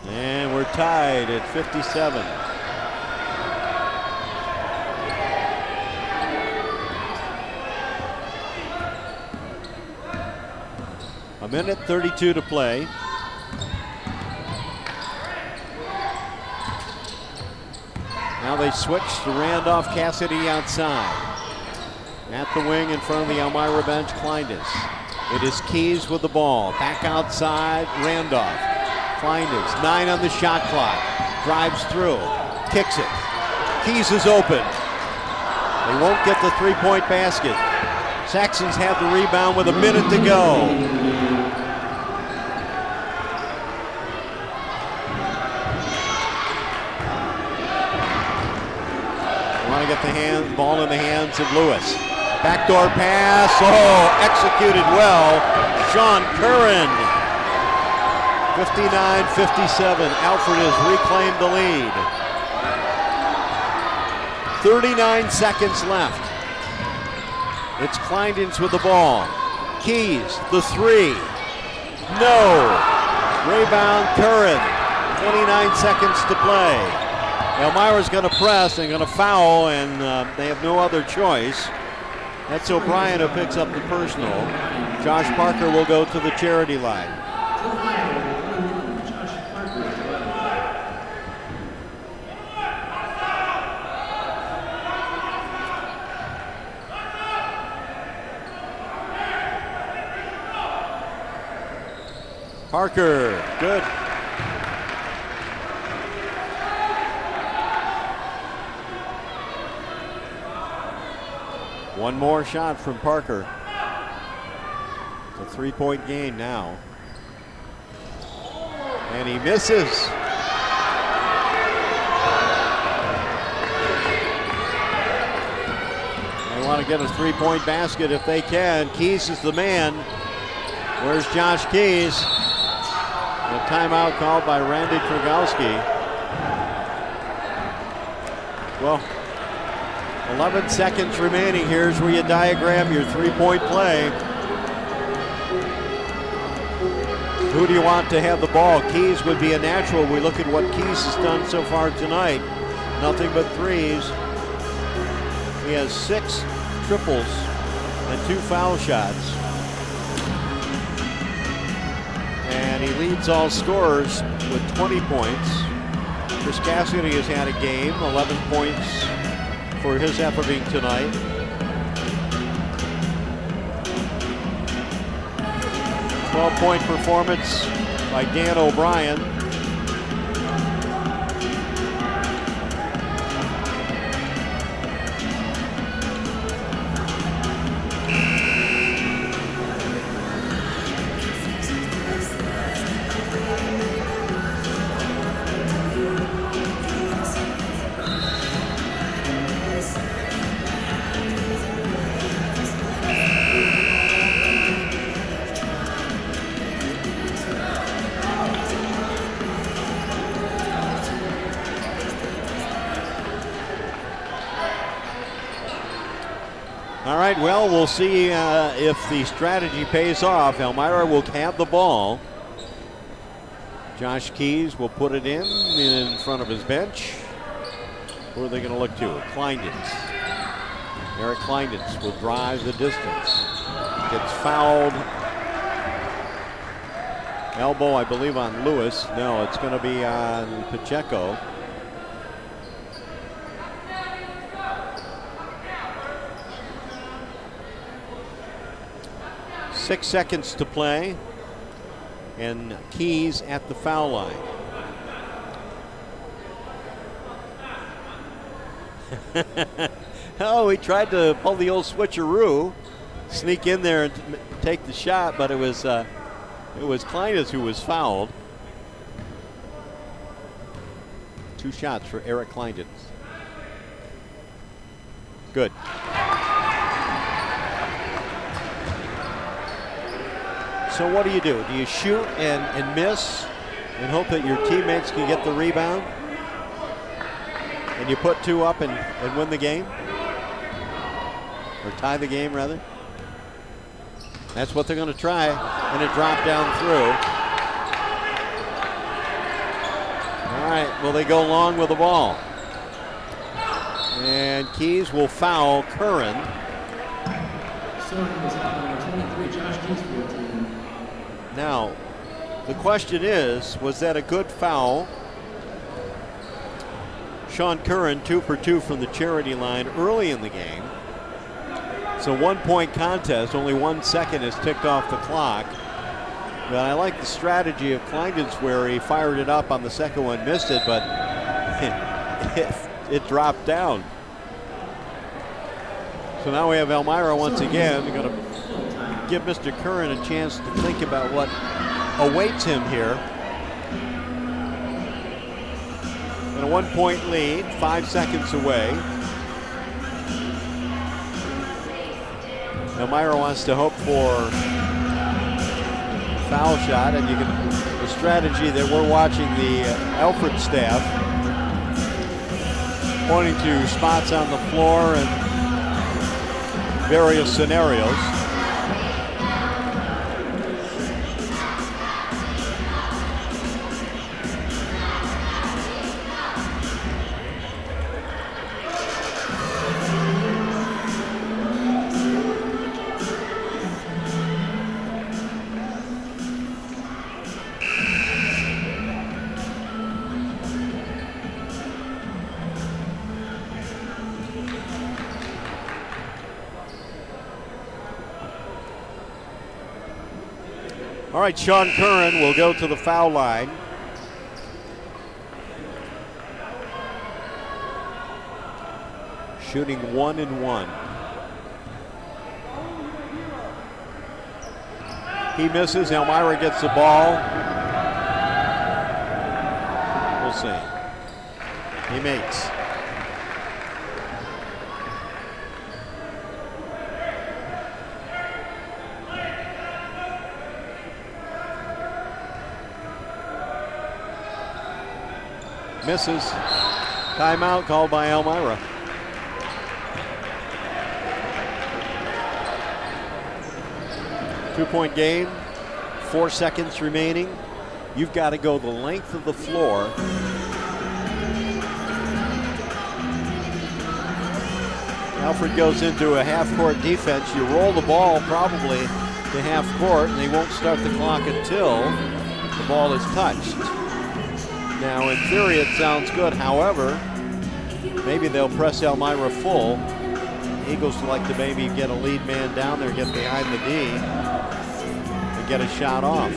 And we're tied at 57. A minute 32 to play. Now they switch to Randolph Cassidy outside. At the wing in front of the Elmira bench, Kleinditz. It is Keys with the ball. Back outside, Randolph. Kleinditz, 9 on the shot clock. Drives through, kicks it. Keys is open. They won't get the 3-point basket. Saxons have the rebound with a minute to go. get the ball in the hands of Lewis. Backdoor pass, executed well. Sean Curran. 59-57, Alfred has reclaimed the lead. 39 seconds left. It's Kleindens with the ball. Keys, the three. No. Rebound Curran. 29 seconds to play. Elmira's going to press and going to foul, and they have no other choice. That's O'Brien who picks up the personal. Josh Parker will go to the charity line. Parker, good. One more shot from Parker. It's a 3-point game now. And he misses. They want to get a 3-point basket if they can. Keys is the man. Where's Josh Keys? A timeout called by Randy Tragowski. Well, 11 seconds remaining. Here's where you diagram your 3-point play. Who do you want to have the ball? Keys would be a natural. We look at what Keys has done so far tonight. Nothing but threes. He has 6 triples and 2 foul shots. And he leads all scorers with 20 points. Chris Cassidy has had a game, 11 points for his efforting tonight. A 12-point performance by Dan O'Brien. All right, well, we'll see if the strategy pays off. Elmira will have the ball. Josh Keys will put it in front of his bench. Who are they going to look to? Kleindens. Eric Kleindens will drive the distance. Gets fouled. Elbow, I believe, on Lewis. No, it's going to be on Pacheco. Six seconds to play, and Keys at the foul line. Oh, he tried to pull the old switcheroo, sneak in there and take the shot, but it was Kleindens who was fouled. 2 shots for Eric Kleindens. Good. So what do? Do you shoot and miss and hope that your teammates can get the rebound? And you put 2 up and win the game? Or tie the game, rather? That's what they're going to try. And it dropped down through. All right, will they go long with the ball? And Keys will foul Curran. Now, the question is, was that a good foul? Sean Curran 2 for 2 from the charity line early in the game. It's a 1-point contest. Only 1 second is ticked off the clock. But I like the strategy of Kleindens where he fired it up on the second one, missed it, but it dropped down. So now we have Elmira once again. They're going to give Mr. Curran a chance to think about what awaits him here. And a 1-point lead, 5 seconds away. Elmira wants to hope for foul shot, and the strategy that we're watching the Alfred staff pointing to spots on the floor and various scenarios. All right, Sean Curran will go to the foul line. Shooting 1 and 1. He misses. Elmira gets the ball. We'll see. He makes. Misses. Timeout called by Elmira. Two-point game, 4 seconds remaining. You've got to go the length of the floor. Alfred goes into a half-court defense. You roll the ball probably to half court, and they won't start the clock until the ball is touched. Now, in theory, it sounds good. However, maybe they'll press Elmira full. Eagles like to maybe get a lead man down there, get behind the D, and get a shot off.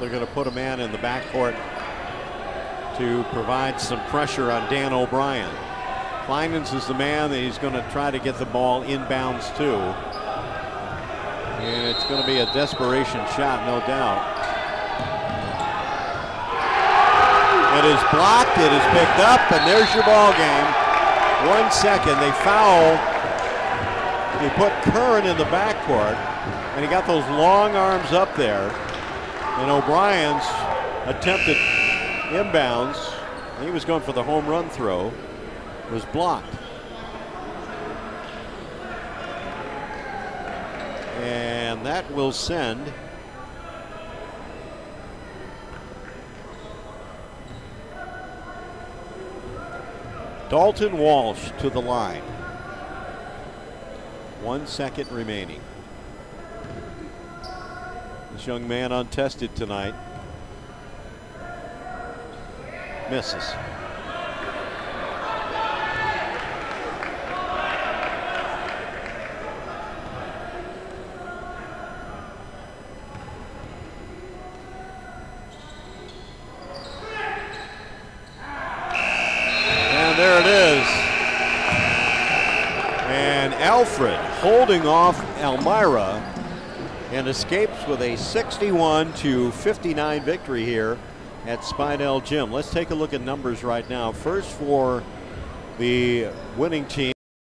They're going to put a man in the backcourt to provide some pressure on Dan O'Brien. Kleinens is the man that he's going to try to get the ball inbounds to. And it's going to be a desperation shot, no doubt. It is blocked, it is picked up, and there's your ball game. 1 second, they foul. They put Curran in the backcourt, and he got those long arms up there. And O'Brien's attempted inbounds, he was going for the home run throw, was blocked. And that will send Dalton Walsh to the line. 1 second remaining. This young man untested tonight. Misses. And there it is. And Alfred holding off Elmira and escapes with a 61-59 victory here at Spidell Gym. Let's take a look at numbers right now. First for the winning team.